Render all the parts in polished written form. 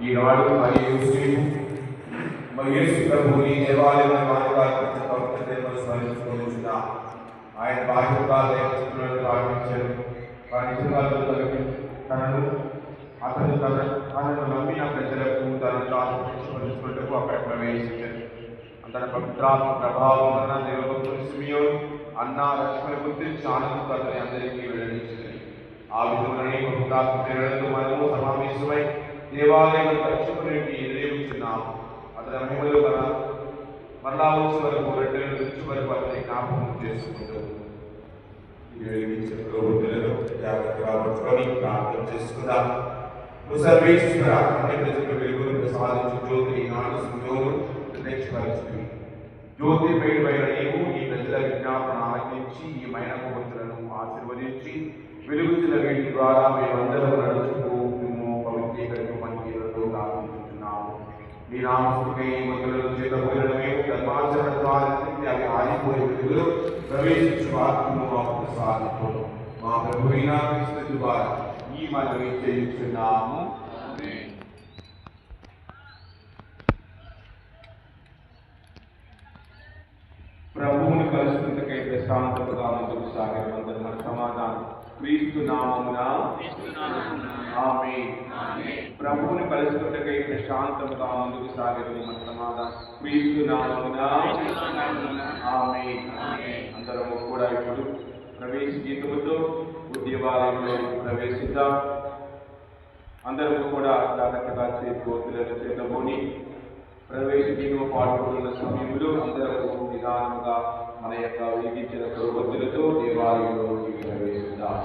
ఈనాడు మరియు యేసు ప్రభుని దేవాలయంలో స్మరించుకోవచ్చున్న ఆయన బాధ్యతలను ప్రారంభించారు. వారి తనను నమ్మిన ప్రజలకు తనను తాను పంచుకొనుటకు అక్కడ ప్రవేశించారు. తన పవిత్రాత్మ ప్రభావం వలన దేవభక్తులు సిమియోను అన్న లక్ష్మణ గుర్తించి ఆనందంతో అతని అందరికీ వెల్లడించింది. ఆ విధములనే పవిత్రాత్మ ప్రేరణతో మనము సమావేశమై దేవాలయంలో రక్షకునికి ఎదురేస్తున్నాము. అతని మహిమలు మరలా వచ్చే వరకు 2 నెలల నుంచి వరకు అతని జ్ఞాపకం చేసుకుంటూ జాగ్రత్తగా పట్టుకొని ప్రార్థన చేసుకుందాం. సర్వేశ్వర ప్రజలకు వెలుగును ప్రసాదించు జ్యోతి ఈనాడు సిమియోను ప్రత్యక్షపరుస్తుంది. జ్యోతి పేరుపైన నీవు ఈ ప్రజల విజ్ఞాపన ఆలకించి ఈ మైనకులను ఆశీర్వదించి వెలుగుతున్న వీటి ద్వారా మేమందరం నడుచుకు పవిత్రీకరించు మందిరంలో ప్రార్థించుతున్నాము. నీ నామస్తుకై మందులను చేతబోయడమే ధర్మాచరణ ద్వారా అవి ఆగిపోయే వెలుగులో ప్రవేశించు ఆత్మను మాకు ప్రసాదించు. మా ప్రభువైన క్రీస్తు ద్వారా ఈ మనవి చేయుచున్నాము. ప్రభువును కలుసుకుంటకై ప్రశాంతతగా ముందుకు సాగే మన సమాధానం క్రీస్తు నామమున ఆమేన్. ప్రభువును కలుసుకుంటకై ప్రశాంతతగా ముందుకు సాగే మన సమాధానం క్రీస్తు నామమున ఆమేన్. అందరము కూడా ఇప్పుడు ప్రవేశ గీతముతో ఉద్యమాలయంలో ప్రవేశిద్దాం. అందరూ కూడా జాగ్రత్తగా చేతులను చేతబోని ప్రవేశ గీతము పాల్గొన్న సమయంలో అందరూ నిదానంగా మన యొక్క వెలిగించిన కొవ్వొత్తులతో దేవాలయంలోకి ప్రవేశిద్దాం.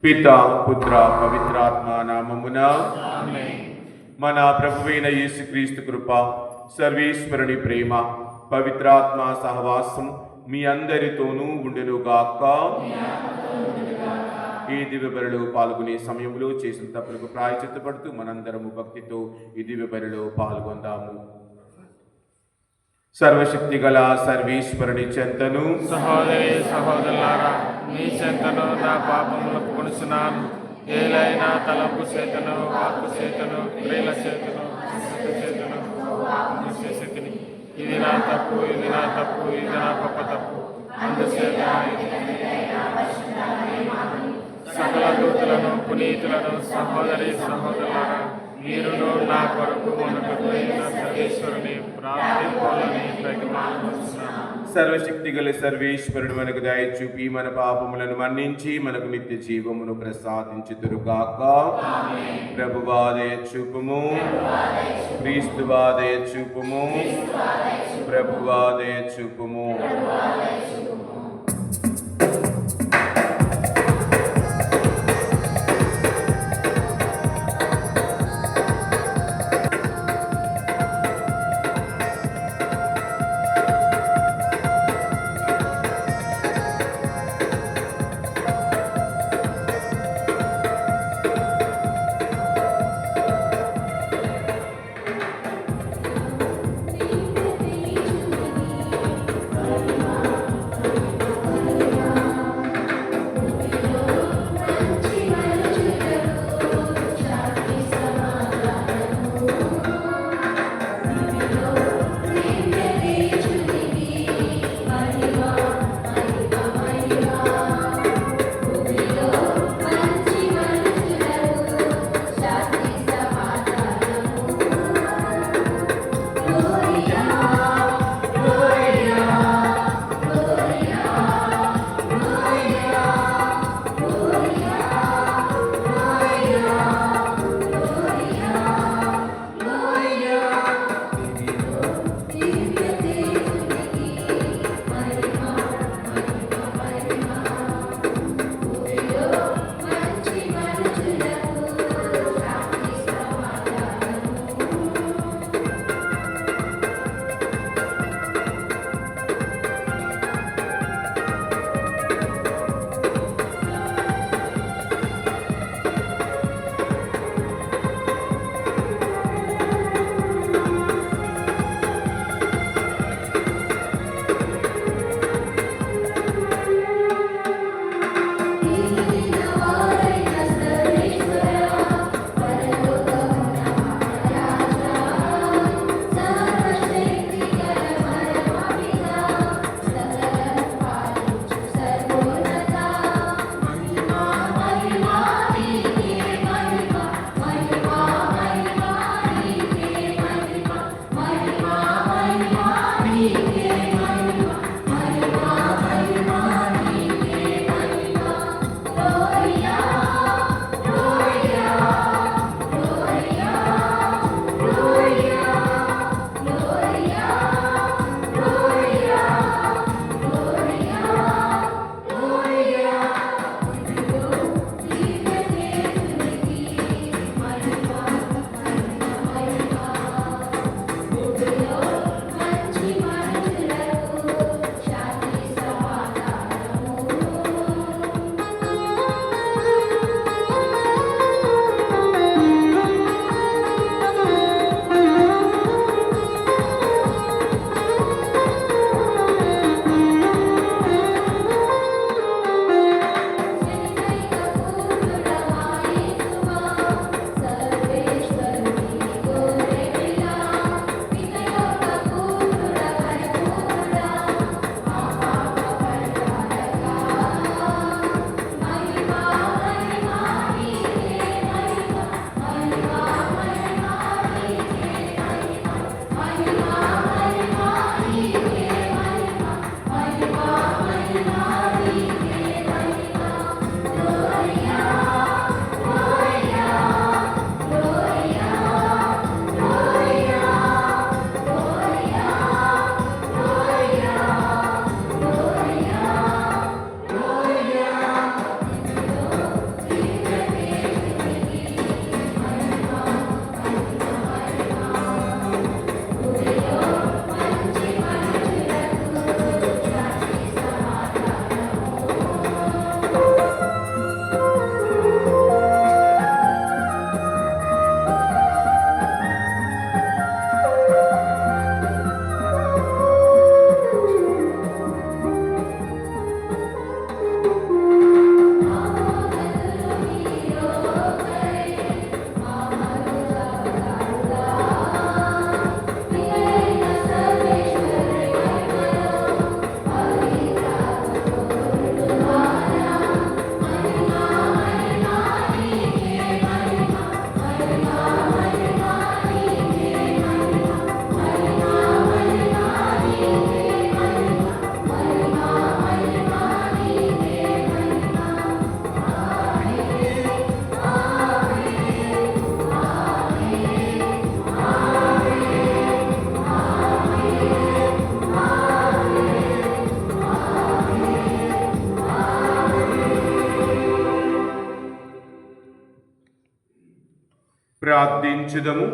పితా పుత్ర పవిత్రాత్మ నామమున మన ప్రభువైన యేసుక్రీస్తు కృప, సర్వేశ్వరుని ప్రేమ, పవిత్రాత్మ సహవాసం మీ అందరితోనూ ఉండునుగాక. ఈ దివ్య బలిలో పాల్గొనే సమయంలో చేసిన తప్పులకు ప్రాయశ్చిత్తపడుతూ మనందరము భక్తితో ఈ దివ్య బలిలో పాల్గొందాము. సర్వశక్తి గల సర్వేశ్వరుని చెంతను సహోదరి సహోదరులారా, మీ చెంతను నా పాపములకు కొనుచున్నాను. ఏలైనా తలంపు చేతను, వాక్కు చేతను, క్రియల చేతను, చేతను చేసేతిని. ఇది నా తప్పు, ఇది నా తప్పు, ఇది నా గొప్ప తప్పు. అందుచేత సకల దూతలను, పునీతులను, సహోదరి సహోదరులారా, మీరును నా కొరకు మనకుపోయిన సర్వేశ్వరుని ప్రార్థించాలని ప్రతిమానుకుంటున్నాను. సర్వశక్తి గల సర్వేశ్వరుడు మనకు దయ చూపి మన పాపములను మన్నించి మనకు నిత్య జీవమును ప్రసాదించుదురుగాక. ప్రభువా దయ చూపుము, క్రీస్తువా దయ చూపుము, ప్రభువా దయ చూపుము. ప్రార్థించుదము.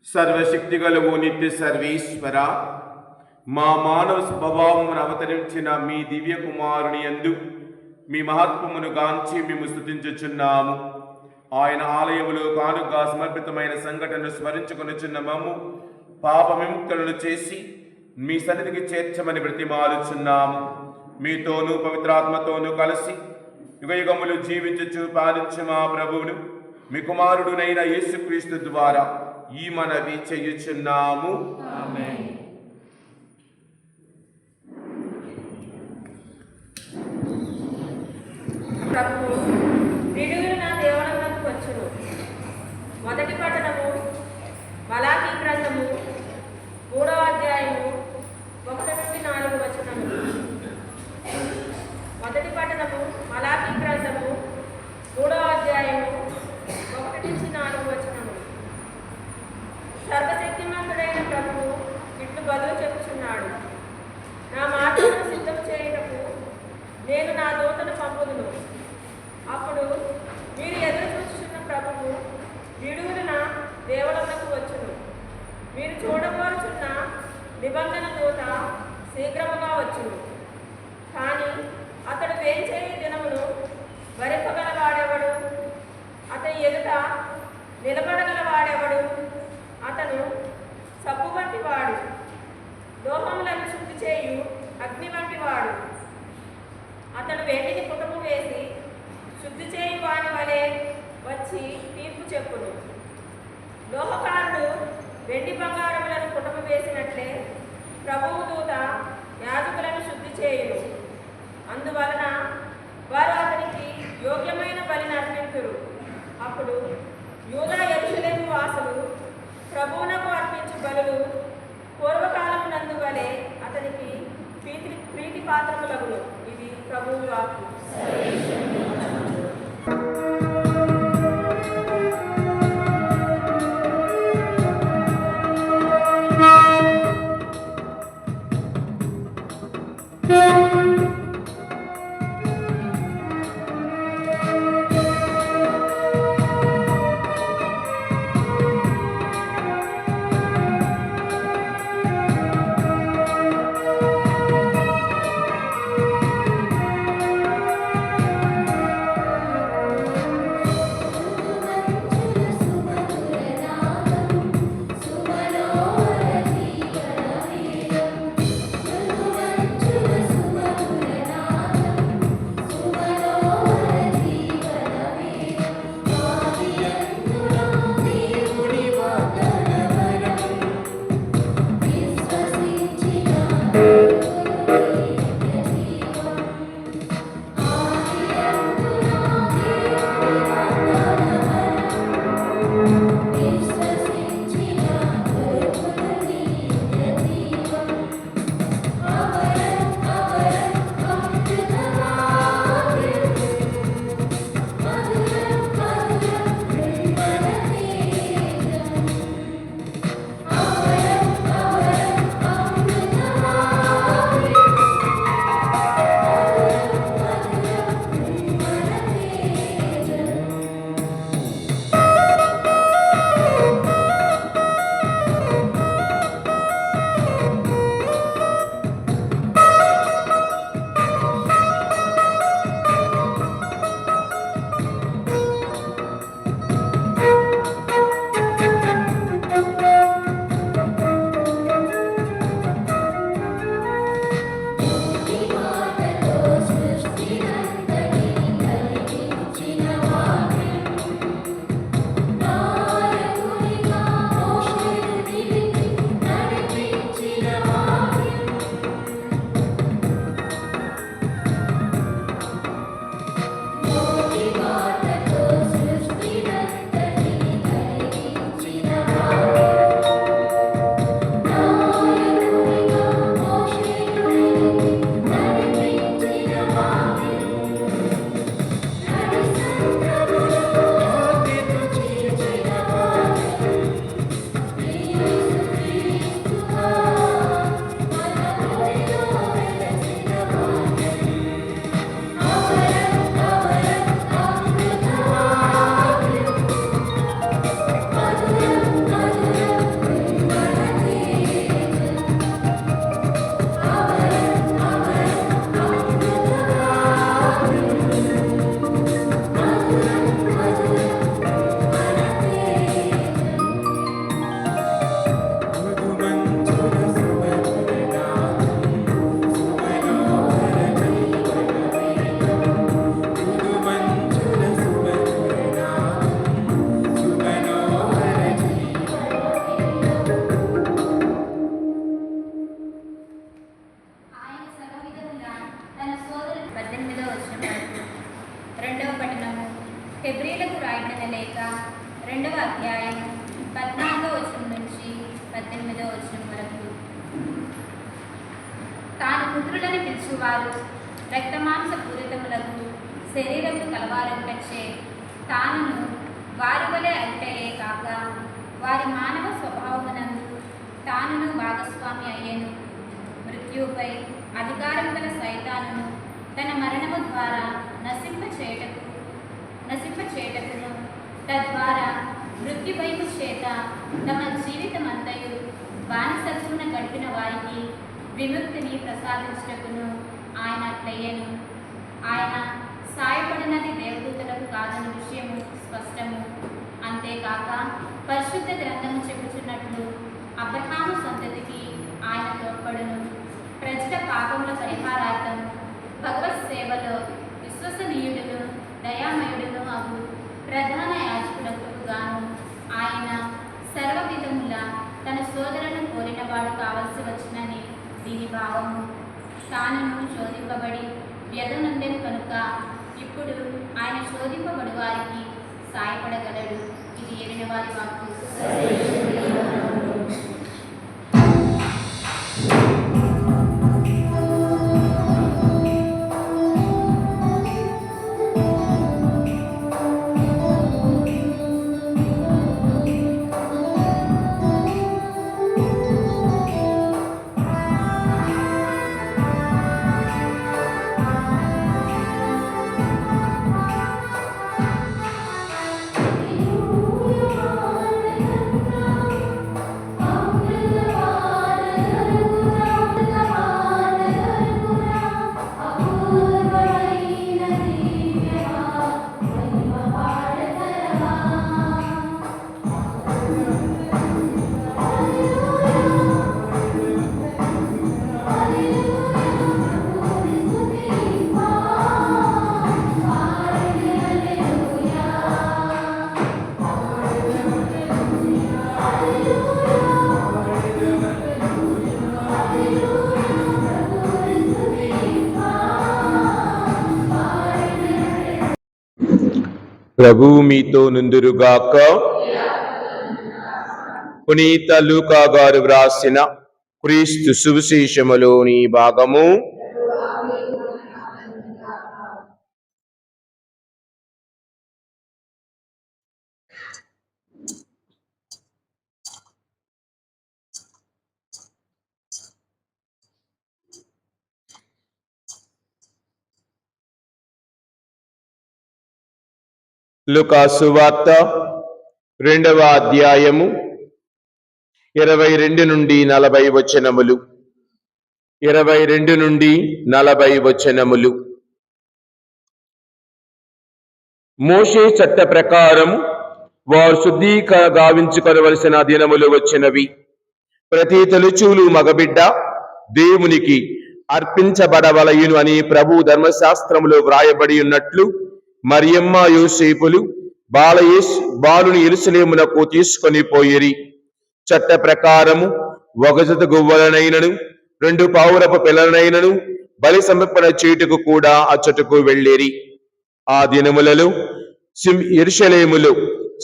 సర్వశక్తిగలవు నిత్య సర్వేశ్వర, మా మానవ స్వభావమును అవతరించిన మీ దివ్య కుమారుని యందు మీ మహత్వమును గాంచి మేము స్తుతించుచున్నాము. ఆయన ఆలయములో కానుగా సమర్పితమైన సంఘటనను స్మరించుకొనుచున్న మమ్ము పాప విముక్తులను చేసి మీ సన్నిధికి చేర్చమని బ్రతిమాలుచున్నాము. మీతోనూ పవిత్రాత్మతోనూ కలిసి యుగయుగములు జీవించుచు పాలించు మా ప్రభువును మీ కుమారుడునైన యేసుక్రీస్తు ద్వారా ఈ మనవి చేయుచున్నాము. ఆమేన్. ప్రభువు విడుదల నా దేవాలయంలోకి వచ్చును. మొదటి పట్టణము మలాకీ గ్రంథము 3వ అధ్యాయము 1-4 వచనములు. మొదటి పట్టణము మలాకీ గ్రంథము 3వ అధ్యాయము 1-4 వచనములు. సర్వశక్తిమంతుడైన ప్రభువు ఇట్లు బదులు చెప్పుచున్నాడు, నా మాటలను సిద్ధం చేయుటకు నేను నా దూతను పంపుదును. అప్పుడు మీరు ఎదురు చూస్తున్న ప్రభువు విడుదల దేవాలయంలోకి వచ్చును. మీరు చూడబోచున్న నిబంధన దూత శీఘ్రముగా వచ్చును. కానీ అతడు వేంచేయి దినమును భరింపగలవాడెవడు? అతని ఎదుట నిలబడగలవాడెవడు? అతను సబ్బు వంటి వాడు, లోహములను శుద్ధి చేయు అగ్ని వంటి వాడు. అతడు వెండిని పుటము వేసి శుద్ధి చేయు వాని వలె వచ్చి తీర్పు చెప్పును. లోహకారుడు వెండి బంగారములను పుటము వేసినట్లే ప్రభువు దూత యాజకులను శుద్ధి చేయును. అందువలన వారు అతనికి యోగ్యమైన బలిని అర్పింతురు. అప్పుడు యూదా యెరూషలేము వాసులు ప్రభువునకు అర్పించు బలులు పూర్వకాలమునందు వలె అతనికి ప్రీతి పాత్రములగును. ఇది ప్రభువు వాక్కు. హెబ్రీలకు రాయబడిన లేఖ 2వ అధ్యాయం 14వ వచనం నుంచి 18వ వచనం వరకు. తాను పుత్రులని పిలుచువారు రక్తమాంస పూరితములకు శరీరము కలవాలంటే తానును వారి వలె అంటయే కాక వారి మానవ స్వభావమునందు తానును భాగస్వామి అయ్యెను. మృత్యుపై అధికారం గల సైతానును తన మరణము ద్వారా నశింపచేయటకును తద్వారా మృత్యుభయము చేత తమ జీవితమంతయు బానిసత్వమున గడిపిన వారికి విముక్తిని ప్రసాదించుటకును ఆయన అట్లయ్యెను. ఆయన సాయపడినది దేవదూతలకు కాదని విషయము స్పష్టము. అంతేకాక పరిశుద్ధ గ్రంథము చెప్పుచున్నట్లు అబ్రహాము సంతతికి ఆయన తోడ్పడును. ప్రజల పాపముల పరిహారార్థం భగవత్ సేవలో విశ్వసనీయుడును దయామయుడును అగు ప్రధాన యాజకులకు గాను ఆయన సర్వవిధముల తన సోదరులను కోరినవాడు కావలసి వచ్చినని దీని భావము. తానును శోధింపబడి వ్యధనుండెను కనుక ఇప్పుడు ఆయన శోధింపబడు వారికి సాయపడగలడు. ఇది ఏలిన వారి వాక్కు. ప్రభువు మీతో నుందురుగాక. పునీత లూకా గారు వ్రాసిన క్రీస్తు సువిశేషములోని భాగము. లూకా సువార్త 2వ అధ్యాయము 22 నుండి 40 వచనములు. 22 నుండి 40 వచనములు. మోషే చట్ట ప్రకారం వారు శుద్ధీకరణ గావించుకొనవలసిన దినములు వచ్చినవి. ప్రతి తొలిచూలు మగబిడ్డ దేవునికి అర్పించబడవలయును అని ప్రభు ధర్మశాస్త్రములో వ్రాయబడి ఉన్నట్లు మరియమ్మ యోసేపులు బాలుని యెరూషలేమునకు తీసుకొని పోయిరి. చట్ట ప్రకారము 1 జత గువ్వలనైనను 2 పావురపు పిల్లలనైనను బలి సమర్పణ చేయుటకు కూడా అచ్చటకు వెళ్ళేరి. ఆ దినములలో యెరూషలేములో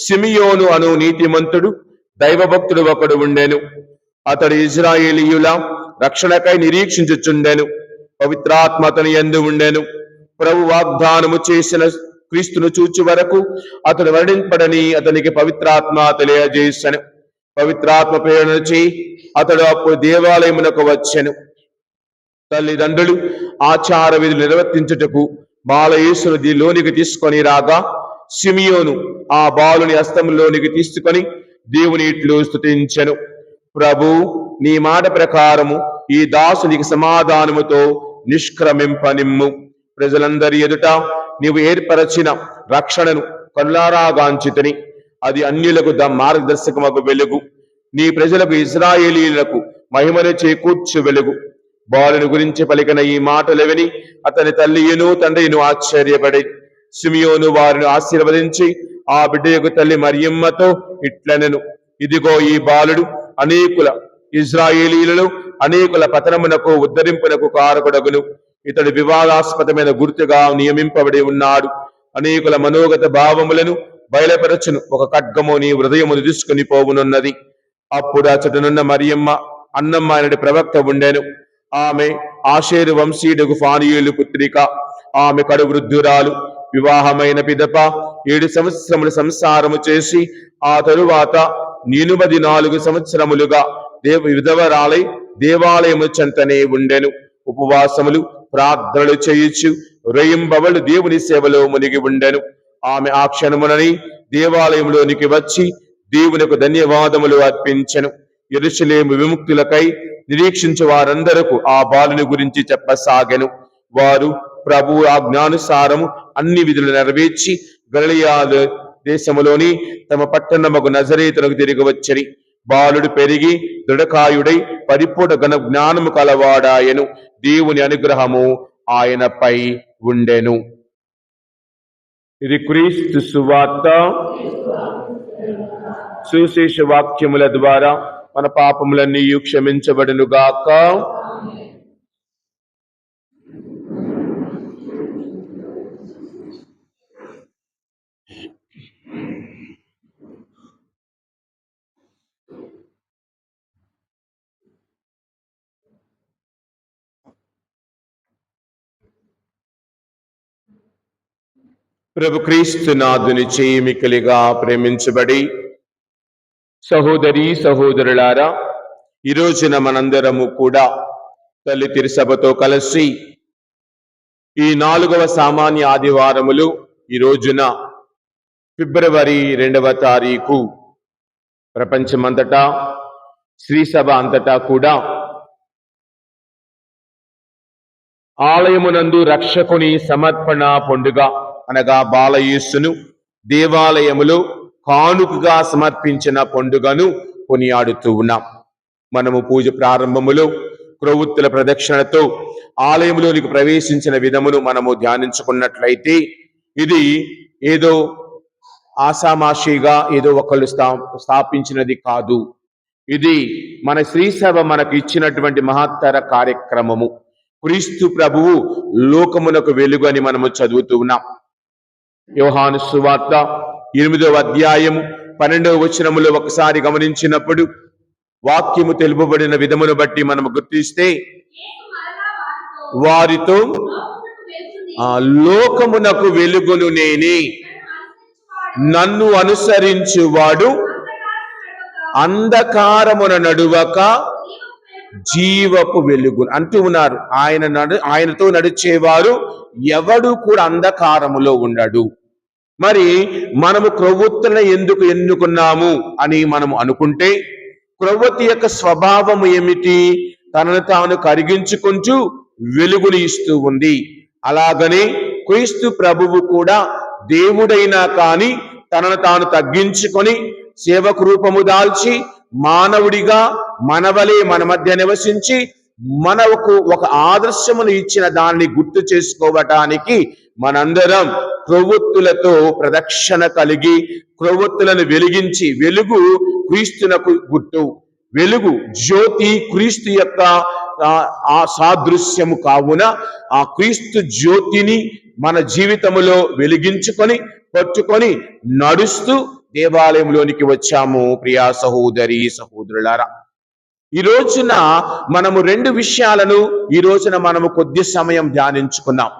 సిమియోను అను నీతిమంతుడు దైవభక్తుడు ఒకడు ఉండెను. అతడు ఇశ్రాయేలీయుల రక్షణకై నిరీక్షించుచుండెను. పవిత్రాత్మ అతని యందు ఉండెను. ప్రభు వాగ్దానము చేసిన క్రీస్తును చూచు వరకు అతడు వర్ణింపడని అతనికి పవిత్రాత్మ తెలియజేసెను. పవిత్రాత్మ ప్రేరణ చేయి అతడు అప్పుడు దేవాలయమునకు వచ్చెను. తల్లిదండ్రులు ఆచార విధులు నిర్వర్తించుటకు బాలయేసును లోనికి తీసుకొని రాగా సిమియోను ఆ బాలుని హస్తములోనికి తీసుకొని దేవుని ఇట్లు స్తుతించెను. ప్రభు, నీ మాట ప్రకారము ఈ దాసునికి సమాధానముతో నిష్క్రమింపనిమ్ము. ప్రజలందరి ఎదుట నీవు ఏర్పరచిన రక్షణను కల్లారాగాంచితిని. అది అన్యులకు మార్గదర్శకమగు వెలుగు. నీ ప్రజలకు ఇశ్రాయేలీయులకు మహిమను చేకూర్చు వెలుగు. బాలుని గురించి పలికిన ఈ మాటలు విని అతని తల్లియును తండ్రియును ఆశ్చర్యపడి సిమియోను వారిని ఆశీర్వదించి ఆ బిడ్డ యొక్క తల్లి మరియమ్మతో ఇట్లనెను, ఇదిగో ఈ బాలుడు అనేకుల ఇశ్రాయేలీయులలో అనేకుల పతనమునకు ఉద్ధరింపునకు కారకుడగును. ఇతడు వివాదాస్పదమైన గుర్తుగా నియమింపబడి ఉన్నాడు. అనేకుల మనోగత భావములను బయలుపరచును. ఒక ఖడ్గము నీ హృదయమును తీసుకుని పోవునున్నది. అప్పుడు అచ్చటనున్న మరియమ్మ అన్నమ్మ అనే ప్రవక్త ఉండెను. ఆమె ఆషేరు వంశీయుడు ఫానీయులు పుత్రిక. ఆమె కడు వృద్ధురాలు. వివాహమైన పిదప 7 సంవత్సరములు సంసారము చేసి ఆ తరువాత 84 సంవత్సరములుగా విధవరాలై దేవాలయము చెంతనే ఉండెను. ఉపవాసములు ప్రార్థనలు చేయుచు రేయింబవళ్ళు దేవుని సేవలో మునిగి ఉండెను. ఆమె ఆ క్షణమునని దేవాలయంలోనికి వచ్చి దేవునికి ధన్యవాదములు అర్పించెను. యెరూషలేము విముక్తులకై నిరీక్షించు వారందరకు ఆ బాలుని గురించి చెప్పసాగెను. వారు ప్రభు ఆజ్ఞానుసారము అన్ని విధులు నెరవేర్చి గలిలయ దేశములోని తమ పట్టణముకు నజరేతునకు తిరిగి వచ్చిరి. బాలుడు పెరిగి దృఢకాయుడై పరిపూర్ణ ఘన జ్ఞానము కలవాడాయను. దేవుని అనుగ్రహము ఆయనపై ఉండెను. ఇది క్రీస్తు సువార్త. సుశేష వాక్యముల ద్వారా మన పాపములన్నీ క్షమించబడును గాక. ప్రభు క్రీస్తు నాథుని చేమికలిగా ప్రేమించబడి సహోదరి సహోదరులారా, ఈ రోజున మనందరము కూడా తల్లి తిరుసభతో కలిసి ఈ 4వ సామాన్య ఆదివారములు ఈ రోజున ఫిబ్రవరి 2వ తారీఖు ప్రపంచమంతటా శ్రీసభ అంతటా కూడా ఆలయమునందు రక్షకుని సమర్పణ పండుగ అనగా బాలయేసును దేవాలయములో కానుకగా సమర్పించిన పండుగను కొనియాడుతూ ఉన్నాం. మనము పూజ ప్రారంభములో క్రొవ్వొత్తుల ప్రదక్షిణతో ఆలయంలోనికి ప్రవేశించిన విధమును మనము ధ్యానించుకున్నట్లయితే ఇది ఏదో ఆషామాషిగా ఏదో ఒకళ్ళు స్థాపించినది కాదు. ఇది మన శ్రీసభ మనకు ఇచ్చినటువంటి మహత్తర కార్యక్రమము. క్రీస్తు ప్రభువు లోకమునకు వెలుగు అని మనము చదువుతూ ఉన్నాం. యోహాను సువార్త 8వ అధ్యాయము 12వ వచనములో ఒకసారి గమనించినప్పుడు వాక్యము తెలుపబడిన విధమును బట్టి మనము గుర్తిస్తే, వారితో లోకమునకు వెలుగును నేనే, నన్ను అనుసరించువాడు అంధకారమున నడువక జీవపు వెలుగు అంటూ ఉన్నారు. ఆయనతో నడిచేవారు ఎవడు కూడా అంధకారములో ఉండడు. మరి మనము క్రొవ్వొత్తులను ఎందుకు ఎన్నుకున్నాము అని మనము అనుకుంటే, క్రొవ్వొత్తి యొక్క స్వభావము ఏమిటి? తనను తాను కరిగించుకుంటూ వెలుగుని ఇస్తూ ఉంది. అలాగనే క్రీస్తు ప్రభువు కూడా దేవుడైనా కానీ తనను తాను తగ్గించుకొని సేవకు రూపము దాల్చి మానవుడిగా మనవలే మన మధ్య నివసించి మనకు ఒక ఆదర్శమును ఇచ్చిన దాన్ని గుర్తు చేసుకోవటానికి మనందరం క్రొవ్వొత్తులతో ప్రదక్షిణ కలిగి క్రొవ్వొత్తులను వెలిగించి, వెలుగు క్రీస్తునకు గుర్తు, వెలుగు జ్యోతి క్రీస్తు యొక్క ఆ సాదృశ్యము కావున ఆ క్రీస్తు జ్యోతిని మన జీవితములో వెలిగించుకొని పట్టుకొని నడుస్తూ దేవాలయంలోనికి వచ్చాము. ప్రియా సహోదరి సహోదరులారా, ఈ రోజున మనము 2 విషయాలను ఈ రోజున మనము కొద్ది సమయం ధ్యానించుకున్నాం.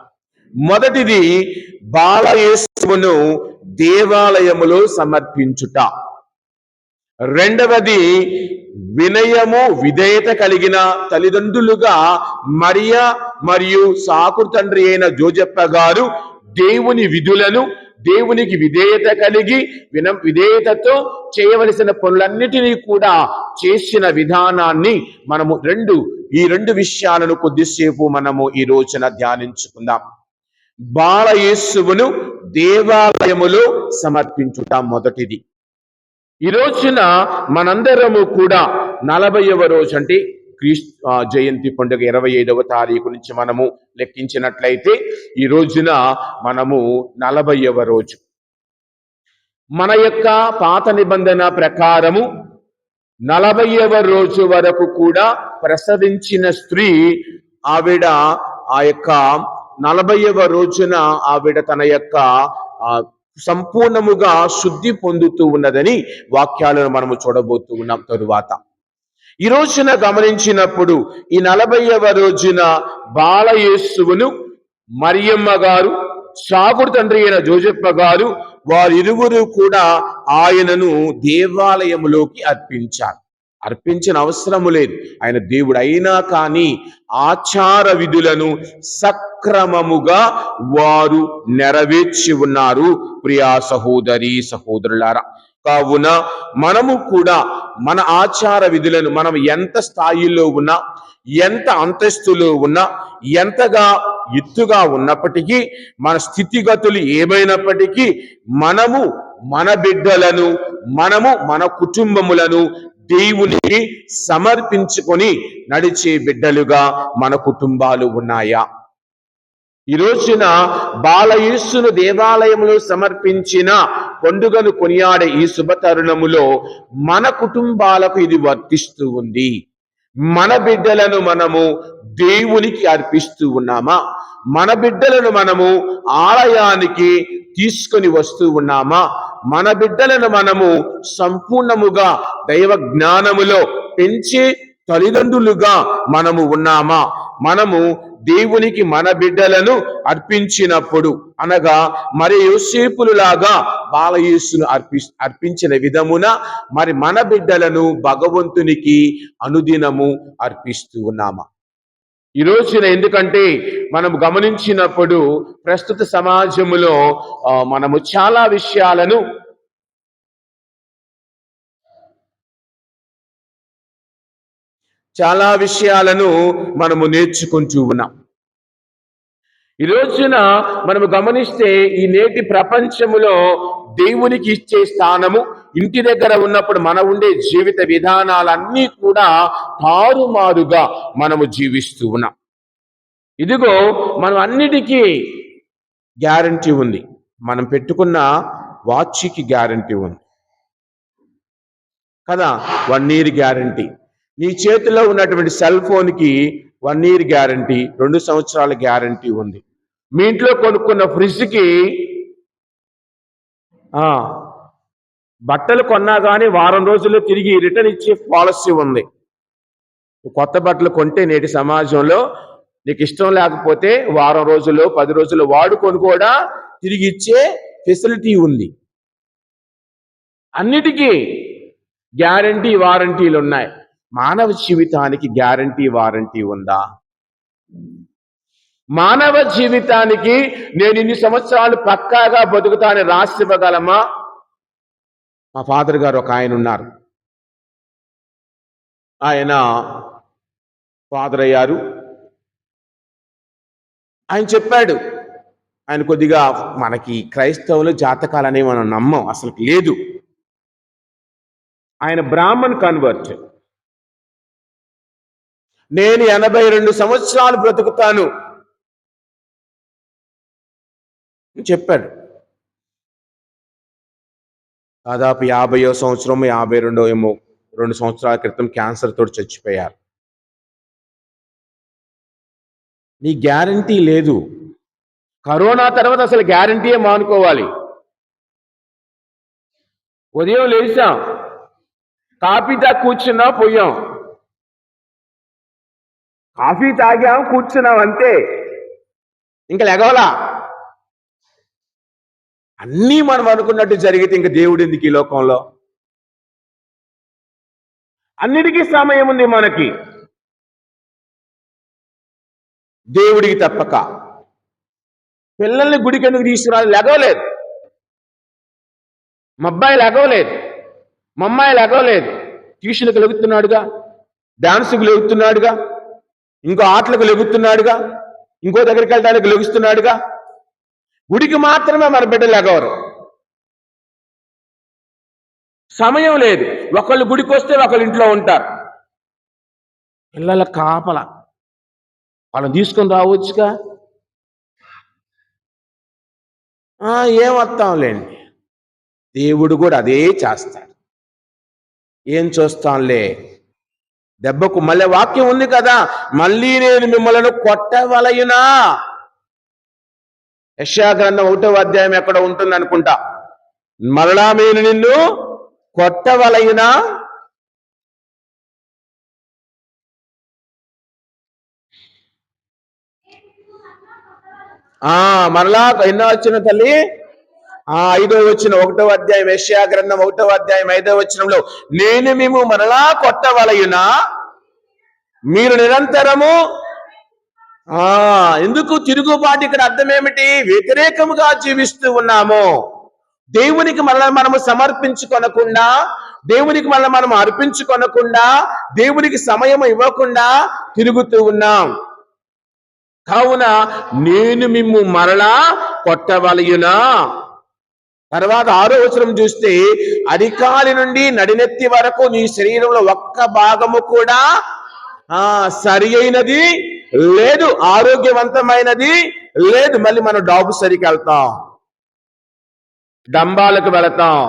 మొదటిది బాలయేసును దేవాలయములో సమర్పించుట. రెండవది వినయము విధేయత కలిగిన తల్లిదండ్రులుగా మరియా మరియు సాకు తండ్రి అయిన జోజప్ప గారు దేవుని విధులను, దేవునికి విధేయత కలిగి విధేయతతో చేయవలసిన పనులన్నిటినీ కూడా చేసిన విధానాన్ని మనము ఈ రెండు విషయాలను కొద్దిసేపు మనము ఈ రోజున ధ్యానించుకుందాం. బాలయేసువును దేవాలయములో సమర్పించుట మొదటిది. ఈ రోజున మనందరము కూడా 40వ రోజు అంటే క్రీస్తు జయంతి పండుగ 25వ తారీఖు నుంచి మనము లెక్కించినట్లయితే ఈ రోజున మనము 40వ రోజు. మన యొక్క పాత నిబంధన ప్రకారము 40వ రోజు వరకు కూడా ప్రసవించిన స్త్రీ ఆవిడ ఆ యొక్క 40వ రోజున ఆవిడ తన యొక్క సంపూర్ణముగా శుద్ధి పొందుతూ ఉన్నదని వాక్యాలను మనము చూడబోతూ ఉన్నాం. తరువాత ఈ రోజున గమనించినప్పుడు ఈ 40వ రోజున బాలయేసువును మరియమ్మ గారు, సాగుడు తండ్రి అయిన జోజప్ప గారు, వారిరువురు కూడా ఆయనను దేవాలయములోకి అర్పించారు. అర్పించిన అవసరము లేదు, ఆయన దేవుడు అయినా కానీ ఆచార విధులను సక్రమముగా వారు నెరవేర్చి ఉన్నారు. ప్రియా సహోదరి సహోదరులారా, కావున మనము కూడా మన ఆచార విధులను మనం ఎంత స్థాయిలో ఉన్నా, ఎంత అంతస్తులో ఉన్నా, ఎంతగా ఎత్తుగా ఉన్నప్పటికీ, మన స్థితిగతులు ఏమైనప్పటికీ మనము మన బిడ్డలను, మనము మన కుటుంబములను దేవునికి సమర్పించుకొని నడిచే బిడ్డలుగా మన కుటుంబాలు ఉన్నాయా? ఈ రోజున బాలయేసును దేవాలయంలో సమర్పించిన పండుగను కొనియాడే ఈ శుభతరుణములో మన కుటుంబాలకు ఇది వర్తిస్తూ ఉంది. మన బిడ్డలను మనము దేవునికి అర్పిస్తూ ఉన్నామా? మన బిడ్డలను మనము ఆలయానికి తీసుకొని వస్తూ ఉన్నామా? మన బిడ్డలను మనము సంపూర్ణముగా దైవ జ్ఞానములో పెంచే తల్లిదండ్రులుగా మనము ఉన్నామా? మనము దేవునికి మన బిడ్డలను అర్పించినప్పుడు, అనగా మరి యోసేపులాగా బాలయేసును అర్పించిన విధమున మరి మన బిడ్డలను భగవంతునికి అనుదినము అర్పిస్తూ ఉన్నామా? ఈ రోజున ఎందుకంటే మనం గమనించినప్పుడు ప్రస్తుత సమాజంలో మనము చాలా విషయాలను మనము నేర్చుకుంటూ ఉన్నాం. ఈ రోజున మనము గమనిస్తే ఈ నేటి ప్రపంచములో దేవునికి ఇచ్చే స్థానము, ఇంటి దగ్గర ఉన్నప్పుడు మన ఉండే జీవిత విధానాలన్నీ కూడా తారుమారుగా మనము జీవిస్తూ ఉన్నాం. ఇదిగో మనం అన్నిటికీ గ్యారంటీ ఉంది. మనం పెట్టుకున్న వాచ్కి గ్యారంటీ ఉంది కదా, 1 year గ్యారంటీ. నీ చేతిలో ఉన్నటువంటి సెల్ ఫోన్కి 1 year గ్యారంటీ, 2 సంవత్సరాల గ్యారంటీ ఉంది. మీ ఇంట్లో కొనుక్కున్న ఫ్రిడ్జ్కి బట్టలు కొన్నా కానీ వారం రోజుల్లో తిరిగి రిటర్న్ ఇచ్చే పాలసీ ఉంది. కొత్త బట్టలు కొంటే నేటి సమాజంలో నీకు ఇష్టం లేకపోతే వారం రోజుల్లో 10 రోజుల్లో వాడుకొని కూడా తిరిగి ఇచ్చే ఫెసిలిటీ ఉంది. అన్నిటికీ గ్యారంటీ వారంటీలు ఉన్నాయి. మానవ జీవితానికి గ్యారంటీ వారంటీ ఉందా? మానవ జీవితానికి నేను ఇన్ని సంవత్సరాలు పక్కాగా బతుకుతానని రాసి ఇవ్వగలమా? మా ఫాదర్ గారు ఒక ఆయన ఉన్నారు. ఆయన ఫాదర్ అయ్యారు. ఆయన చెప్పాడు, ఆయన కొద్దిగా మనకి క్రైస్తవులు జాతకాలనే మనం నమ్మం, అసలు లేదు. ఆయన బ్రాహ్మణ్ కన్వర్ట్. నేను 82 సంవత్సరాలు బ్రతుకుతాను చెప్పాడు. దాదాపు 50వ సంవత్సరం 52 ఏమో 2 సంవత్సరాల క్రితం క్యాన్సర్ తోటి చచ్చిపోయారు. నీ గ్యారంటీ లేదు. కరోనా తర్వాత అసలు గ్యారంటీయే మానుకోవాలి. ఉదయం లేచాం, కాఫీ తాగి కూర్చున్నా పోయాం, కాఫీ తాగాం కూర్చున్నాం, అంతే, ఇంకా లెగవలా. అన్నీ మనం అనుకున్నట్టు జరిగితే ఇంక దేవుడు ఎందుకు ఈ లోకంలో? అన్నిటికీ సమయం ఉంది మనకి, దేవుడికి తప్పక. పిల్లల్ని గుడికి ఎందుకు తీసుకురాలి? లెగవలేదు. మబ్బాయి లెగవలేదు, మమ్మాయి లెగవలేదు. ట్యూషన్కి లెగుతున్నాడుగా, డాన్సుకు లెగుతున్నాడుగా, ఇంకో ఆటలకు లెగుతున్నాడుగా, ఇంకో దగ్గరికి వెళ్ళడానికి లెగుస్తున్నాడుగా. గుడికి మాత్రమే మన బిడ్డలు లెగవరు. సమయం లేదు. ఒకళ్ళు గుడికి వస్తే ఒకళ్ళు ఇంట్లో ఉంటారు. పిల్లల కాపల వాళ్ళని తీసుకొని రావచ్చుగా. ఏం వస్తాంలేండి, దేవుడు కూడా అదే చేస్తాడు. ఏం చూస్తాంలే, దెబ్బకు మళ్ళీ వాక్యం ఉంది కదా, మళ్ళీ నేను మిమ్మల్ని కొట్టవలయునా. యెషయా గ్రంథం 1వ అధ్యాయం ఎక్కడ ఉంటుంది అనుకుంటా. మరలా నేను నిన్ను కొట్టవలయునా, మరలా ఎన్నో వచ్చిన తల్లి 5వ వచనం 1వ అధ్యాయం యెషయా గ్రంథం 1వ అధ్యాయం 5వ వచనంలో, నేను మేము మరలా కొట్టవలయునా, మీరు నిరంతరము ఎందుకు తిరుగుబాటు? ఇక్కడ అర్థం ఏమిటి? వ్యతిరేకముగా జీవిస్తూ ఉన్నాము. దేవునికి మళ్ళీ మనము సమర్పించుకొనకుండా, దేవునికి మళ్ళీ మనం అర్పించుకొనకుండా, దేవునికి సమయం ఇవ్వకుండా తిరుగుతూ ఉన్నాం. కావున నేను మిమ్ము మరలా కొట్టవలయునా. తర్వాత 6వ వచనం చూస్తే, అరికాలి నుండి నడినెత్తి వరకు నీ శరీరంలో ఒక్క భాగము కూడా సరి అయినది లేదు, ఆరోగ్యవంతమైనది లేదు. మళ్ళీ మనం డాబు సరికి వెళ్తాం, డంబాలకు వెళతాం,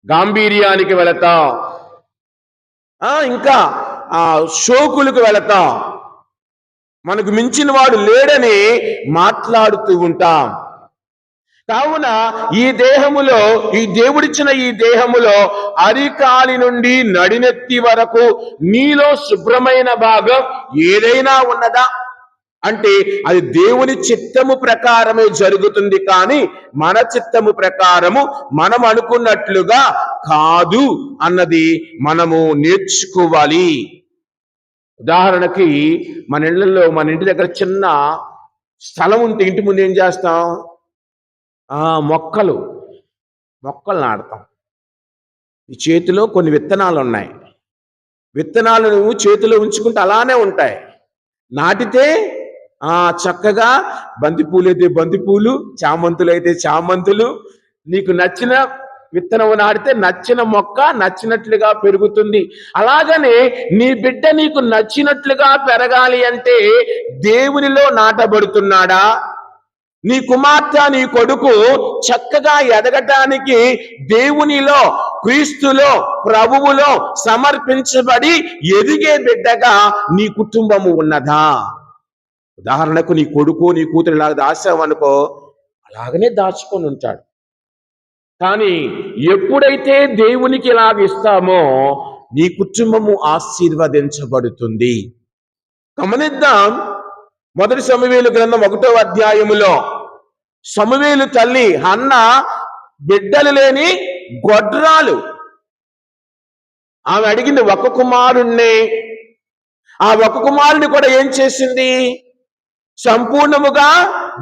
గాంభీర్యానికి వెళతాం, ఇంకా షోకులకు వెళతాం. మనకు మించిన వాడు లేడని మాట్లాడుతూ ఉంటాం. కావున ఈ దేహములో, ఈ దేవుడిచ్చిన ఈ దేహములో అరికాలి నుండి నడినెత్తి వరకు నీలో శుభ్రమైన భాగం ఏదైనా ఉన్నదా అంటే అది దేవుని చిత్తము ప్రకారమే జరుగుతుంది, కానీ మన చిత్తము ప్రకారము మనం అనుకున్నట్లుగా కాదు అన్నది మనము నేర్చుకోవాలి. ఉదాహరణకి మన ఇళ్లలో, మన ఇంటి దగ్గర చిన్న స్థలం ఉంటే ఇంటి ముందు ఏం చేస్తాం? మొక్కలు నాటుతాం. ఈ చేతిలో కొన్ని విత్తనాలు ఉన్నాయి. విత్తనాలను చేతిలో ఉంచుకుంటే అలానే ఉంటాయి. నాటితే చక్కగా బంతిపూలు అయితే బంతిపూలు, చామంతులు అయితే చామంతులు, నీకు నచ్చిన విత్తనం నాటితే నచ్చిన మొక్క నచ్చినట్లుగా పెరుగుతుంది. అలాగనే నీ బిడ్డ నీకు నచ్చినట్లుగా పెరగాలి అంటే దేవునిలో నాటబడుతున్నాడా? నీ కుమార్తె, నీ కొడుకు చక్కగా ఎదగటానికి దేవునిలో, క్రీస్తులో, ప్రభువులో సమర్పించబడి ఎదిగే బిడ్డగా నీ కుటుంబము ఉన్నదా? ఉదాహరణకు నీ కొడుకు, నీ కూతురు ఇలాగ దాచావనుకో, అలాగనే దాచుకొని ఉంటాడు. కానీ ఎప్పుడైతే దేవునికి ఇలాగ ఇస్తామో నీ కుటుంబము ఆశీర్వదించబడుతుంది. గమనిద్దాం. 1 సమూయేలు గ్రంథం 1వ అధ్యాయములో సమూయేలు తల్లి హన్న బిడ్డలు లేని గొడ్రాలు. ఆమె అడిగింది ఒక కుమారుణ్ణి. ఆ ఒక కుమారుని కూడా ఏం చేసింది? సంపూర్ణముగా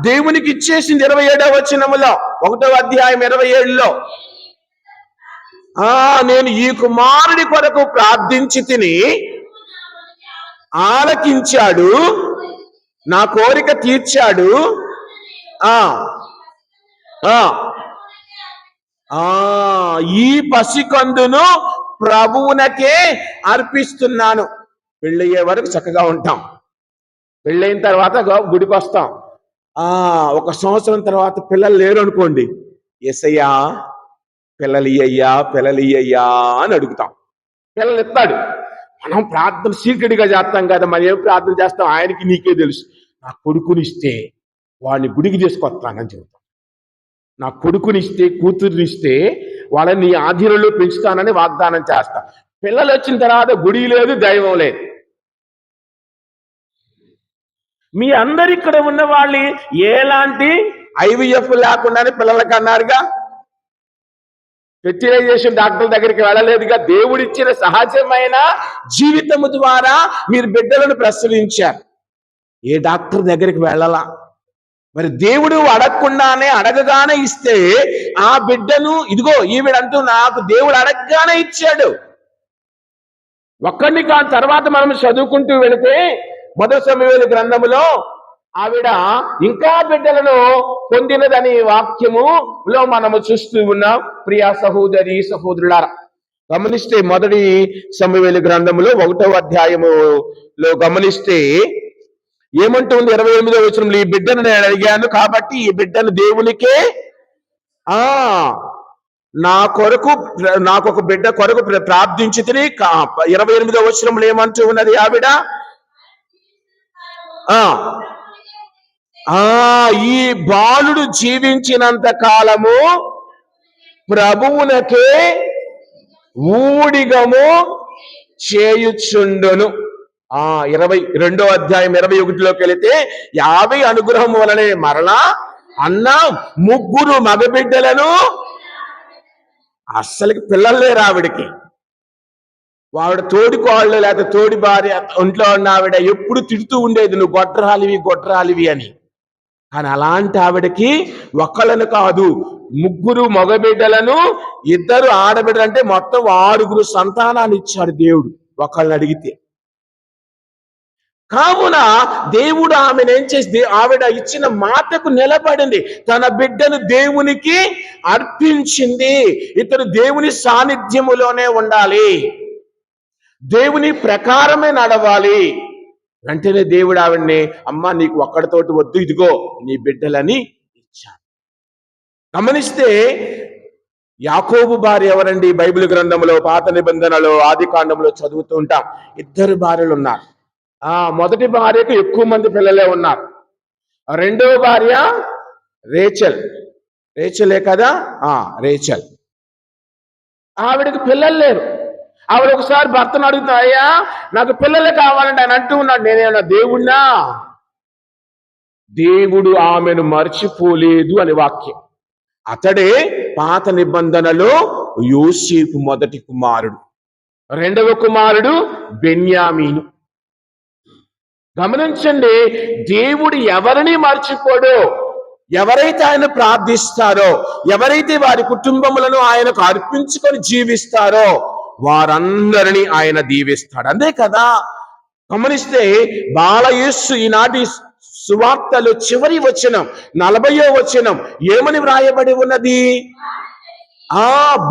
దేవునికి ఇచ్చేసింది. 27వ వచనములో 1వ అధ్యాయం 27లో, నేను ఈ కుమారుడి కొరకు ప్రార్థించి తిని ఆలకించాడు, నా కోరిక తీర్చాడు. ఈ పసికందును ప్రభువునకే అర్పిస్తున్నాను. పెళ్ళయ్యే వరకు చక్కగా ఉంటాం. పెళ్ళైన తర్వాత గుడికి వస్తాం. 1 సంవత్సరం తర్వాత పిల్లలు లేరు అనుకోండి, యేసయ్యా పిల్లలియ్యయ్యా అని అడుగుతాం. పిల్లలు ఎత్తాడు. మనం ప్రార్థన సీక్రెట్గా చేస్తాం కదా. మనం ఏం ప్రార్థన చేస్తాం ఆయనకి నీకే తెలుసు. నా కొడుకునిస్తే వాడిని గుడికి తీసుకొస్తానని చెబుతాం. నా కొడుకునిస్తే, కూతుర్నిస్తే వాళ్ళని నీ ఆధీనంలో పెంచుతానని వాగ్దానం చేస్తా. పిల్లలు వచ్చిన తర్వాత గుడి లేదు, దైవం లేదు. మీ అందరు ఇక్కడ ఉన్న వాళ్ళు ఎలాంటి IVF లేకుండానే పిల్లలకి అన్నారుగా. ఫెర్టిలైజేషన్ డాక్టర్ దగ్గరికి వెళ్ళలేదుగా. దేవుడిచ్చిన సహజమైన జీవితము ద్వారా మీరు బిడ్డలను ప్రసవించారు. ఏ డాక్టర్ దగ్గరికి వెళ్ళాలా? మరి దేవుడు అడగకుండానే, అడగగానే ఇస్తే ఆ బిడ్డను, ఇదిగో ఈవిడంటూ నాకు దేవుడు అడగగానే ఇచ్చాడు. ఒక్కడిని కాని తర్వాత మనం చదువుకుంటూ వెళితే 1 సమూయేలు గ్రంథములో ఆవిడ ఇంకా బిడ్డలను పొందినదని వాక్యములో మనము చూస్తూ ఉన్నాం. ప్రియా సహోదరి సహోదరులారా, గమనిస్తే 1 సమూయేలు గ్రంథములో 1వ అధ్యాయములో గమనిస్తే ఏమంటుంది? 28వ వచనంలో, ఈ బిడ్డను నేను అడిగాను కాబట్టి ఈ బిడ్డను దేవునికే, నాకు ఒక బిడ్డ కొరకు ప్రార్థించి తిని. 28వ వచనంలో ఏమంటూ ఉన్నది ఆవిడ? ఈ బాలుడు జీవించినంత కాలము ప్రభువునకే ఊడిగము చేయుచుండును. 22వ అధ్యాయం 21లోకి వెళితే 50 అనుగ్రహం వలనే మరలా అన్న 3 మగబిడ్డలను, అస్సలకి పిల్లలు లేరు ఆవిడకి. ఆవిడ తోడి కోళ్ళు లేకపోతే తోడి భార్య ఒంట్లో ఉన్న ఆవిడ ఎప్పుడు తిడుతూ ఉండేది, నువ్వు గొడ్రాలివి అని. కానీ అలాంటి ఆవిడకి ఒక్కళ్ళను కాదు 3 మగబిడ్డలను 2 ఆడబిడ్డలు, అంటే మొత్తం 6 సంతానాన్ని ఇచ్చాడు దేవుడు ఒకళ్ళని అడిగితే. కావున దేవుడు ఆమెను ఏం చేసి, ఆవిడ ఇచ్చిన మాటకు నిలబడింది, తన బిడ్డను దేవునికి అర్పించింది. ఇతడు దేవుని సాన్నిధ్యములోనే ఉండాలి, దేవుని ప్రకారమే నడవాలి. వెంటనే దేవుడు ఆవిడ్ని, అమ్మా నీకు ఒక్కడితోటి వద్దు, ఇదిగో నీ బిడ్డలని ఇచ్చాను. గమనిస్తే యాకోబు భార్య ఎవరండి? బైబిల్ గ్రంథంలో పాత నిబంధనలో ఆది కాండంలో చదువుతూ ఉంటాం. 2 భార్యలు ఉన్నారు. మొదటి భార్యకు ఎక్కువ మంది పిల్లలే ఉన్నారు. రెండవ భార్య రేచలే కదా, రేచల్. ఆవిడకి పిల్లలు లేరు. ఆవిడ ఒకసారి భర్తను అడుగుతా, అయ్యా నాకు పిల్లలే కావాలంటే ఆయన అంటూ ఉన్నాడు, నేనేమన్నా దేవుణ్ణా? దేవుడు ఆమెను మర్చిపోలేదు అని వాక్యం. అతడే పాత నిబంధనలో యోసేపు మొదటి కుమారుడు, రెండవ కుమారుడు బెన్యామీను. గమనించండి, దేవుడు ఎవరిని మర్చిపోడో, ఎవరైతే ఆయన ప్రార్థిస్తారో, ఎవరైతే వారి కుటుంబములను ఆయనకు అర్పించుకొని జీవిస్తారో వారందరినీ ఆయన దీవిస్తాడు. అంతే కదా. గమనిస్తే బాలయేసు ఈనాటి సువార్తలు చివరి వచనం 40వ వచనం ఏమని వ్రాయబడి ఉన్నది?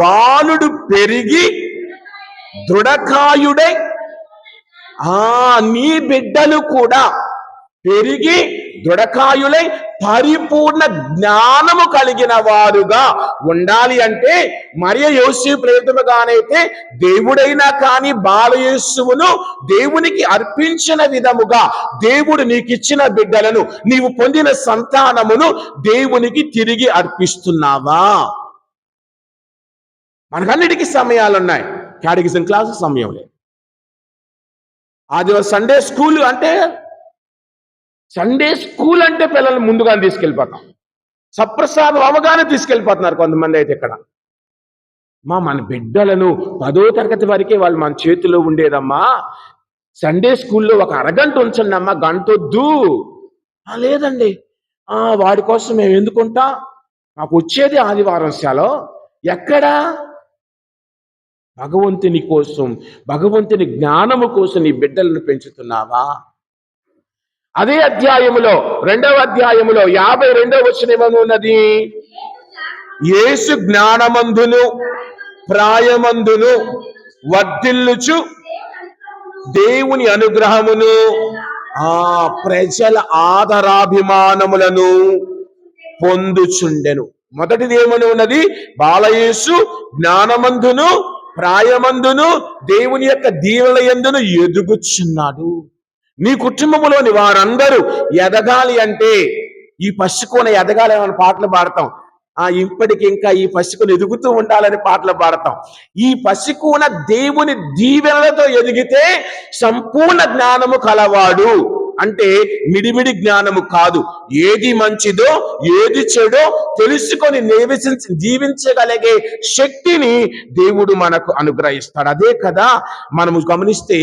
బాలుడు పెరిగి దృఢకాయుడై, నీ బిడ్డలు కూడా పెరిగి దృఢకాయులై పరిపూర్ణ జ్ఞానము కలిగిన వారుగా ఉండాలి. అంటే మరియ యోసేపు ప్రేతముగానైతే దేవుడైనా కానీ బాలయేసువును దేవునికి అర్పించిన విధముగా దేవుడు నీకిచ్చిన బిడ్డలను, నీవు పొందిన సంతానమును దేవునికి తిరిగి అర్పిస్తున్నావా? మనకన్నిటికీ సమయాలున్నాయి. క్యాటగిజం క్లాసు సమయం లేదు. అది సండే స్కూల్ అంటే పిల్లల్ని ముందుగానే తీసుకెళ్ళిపోతాం. సప్రసాదం అవగానే తీసుకెళ్ళిపోతున్నారు కొంతమంది. అయితే ఇక్కడ మన బిడ్డలను 10వ తరగతి వరకే వాళ్ళు మన చేతిలో ఉండేదమ్మా. సండే స్కూల్లో ఒక అరగంట ఉంచండి అమ్మా, గంటొద్దు. లేదండి, వాడి కోసం మేము ఎందుకుంటా, మాకు వచ్చేది ఆదివారం సెలవు. ఎక్కడా? భగవంతుని కోసం, భగవంతుని జ్ఞానము కోసం నీ బిడ్డలను పెంచుతున్నావా? అదే అధ్యాయములో 2వ అధ్యాయములో 52వ వచనం ఉన్నది, యేసు జ్ఞానమందును ప్రాయమందును వర్ధిల్లుచు దేవుని అనుగ్రహమును ప్రజల ఆదరాభిమానములను పొందుచుండెను. మొదటిది ఏమని ఉన్నది? బాలయేసు జ్ఞానమందును ప్రాయమందును దేవుని యొక్క దీవెనల యందును ఎదుగుచున్నాడు. నీ కుటుంబంలోని వారందరూ ఎదగాలి అంటే, ఈ పసికోన ఎదగాలి అని పాటలు పాడతాం. ఇప్పటికి ఇంకా ఈ పసికోన ఎదుగుతూ ఉండాలని పాటలు పాడతాం. ఈ పసికోన దేవుని దీవెనలతో ఎదిగితే సంపూర్ణ జ్ఞానము కలవాడు. అంటే మిడిమిడి జ్ఞానము కాదు, ఏది మంచిదో ఏది చెడో తెలుసుకొని జీవించగలిగే శక్తిని దేవుడు మనకు అనుగ్రహిస్తాడు. అదే కదా మనము గమనిస్తే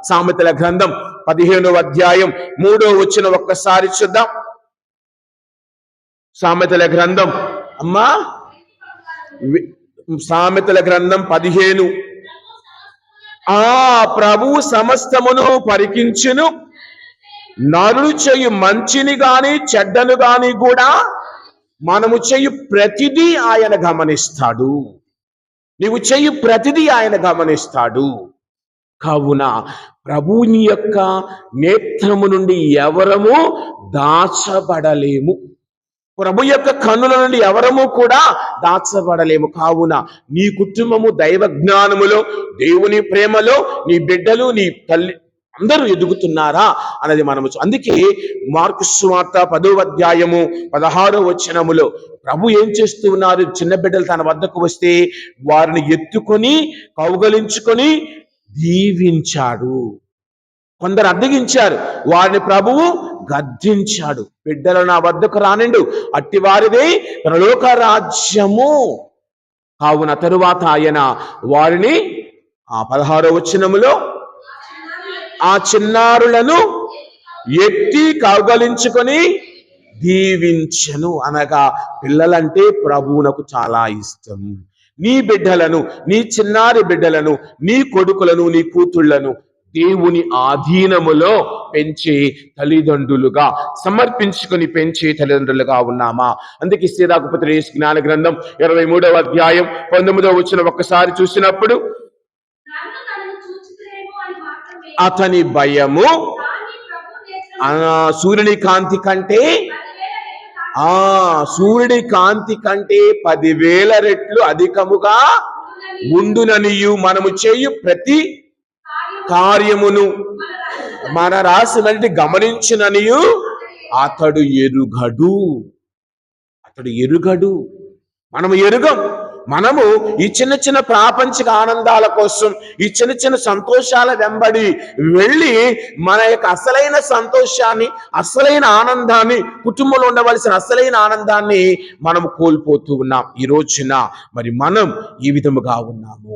సామెతల గ్రంథం 15వ అధ్యాయం 3వ వచనం ఒక్కసారి చూద్దాం. సామెతల గ్రంథం సామెతల గ్రంథం 15. ప్రభువు సమస్తమును పరికించును, నరులు చేయు మంచిని గాని చెడ్డను గాని కూడా మనము చేయు ప్రతిదీ ఆయన గమనిస్తాడు. నీవు చేయు ప్రతిదీ ఆయన గమనిస్తాడు. కావున ప్రభువుని యొక్క నేత్రము నుండి ఎవరము దాచబడలేము. ప్రభు యొక్క కన్నుల నుండి ఎవరము కూడా దాచబడలేము. కావున నీ కుటుంబము దైవ జ్ఞానములో, దేవుని ప్రేమలో, నీ బిడ్డలు, నీ తల్లి అందరూ ఎదుగుతున్నారా అన్నది మనము అందుకే మార్కు సువార్త 10వ అధ్యాయము 16వ వచనములో ప్రభు ఏం చేస్తూ ఉన్నారు? చిన్న బిడ్డలు తన వద్దకు వస్తే వారిని ఎత్తుకొని కౌగలించుకొని దీవించాడు. కొందరు అడ్డగించారు, వారిని ప్రభువు గద్దించాడు. బిడ్డలు నా వద్దకు రానిండు, అట్టి వారిదే పరలోక రాజ్యము. కావున తరువాత ఆయన వారిని 16వ వచనములో ఆ చిన్నారులను ఎత్తి కౌగలించుకొని దీవించెను. అనగా పిల్లలంటే ప్రభువునకు చాలా ఇష్టం. నీ బిడ్డలను, నీ చిన్నారి బిడ్డలను, నీ కొడుకులను, నీ కూతుళ్లను దేవుని ఆధీనములో పెంచే తల్లిదండ్రులుగా, సమర్పించుకొని పెంచే తల్లిదండ్రులుగా ఉన్నామా? అందుకే సీరాకుపత్రి జ్ఞాన గ్రంథం 23వ అధ్యాయం 19వ వచనం ఒక్కసారి చూసినప్పుడు అతని భయము సూర్యుని కాంతి కంటే 10,000 రెట్లు అధికముగా ఉండుననియు మనము చేయు ప్రతి కార్యమును మన రాసినది గమనించుననియు అతడు ఎరుగడు. మనము ఎరుగం. మనము ఈ చిన్న చిన్న ప్రాపంచిక ఆనందాల కోసం, ఈ చిన్న చిన్న సంతోషాల వెంబడి వెళ్ళి మన యొక్క అసలైన సంతోషాన్ని, అసలైన ఆనందాన్ని, కుటుంబంలో ఉండవలసిన అసలైన ఆనందాన్ని మనము కోల్పోతూ ఉన్నాం. ఈ రోజున మరి మనం ఈ విధముగా ఉన్నాము.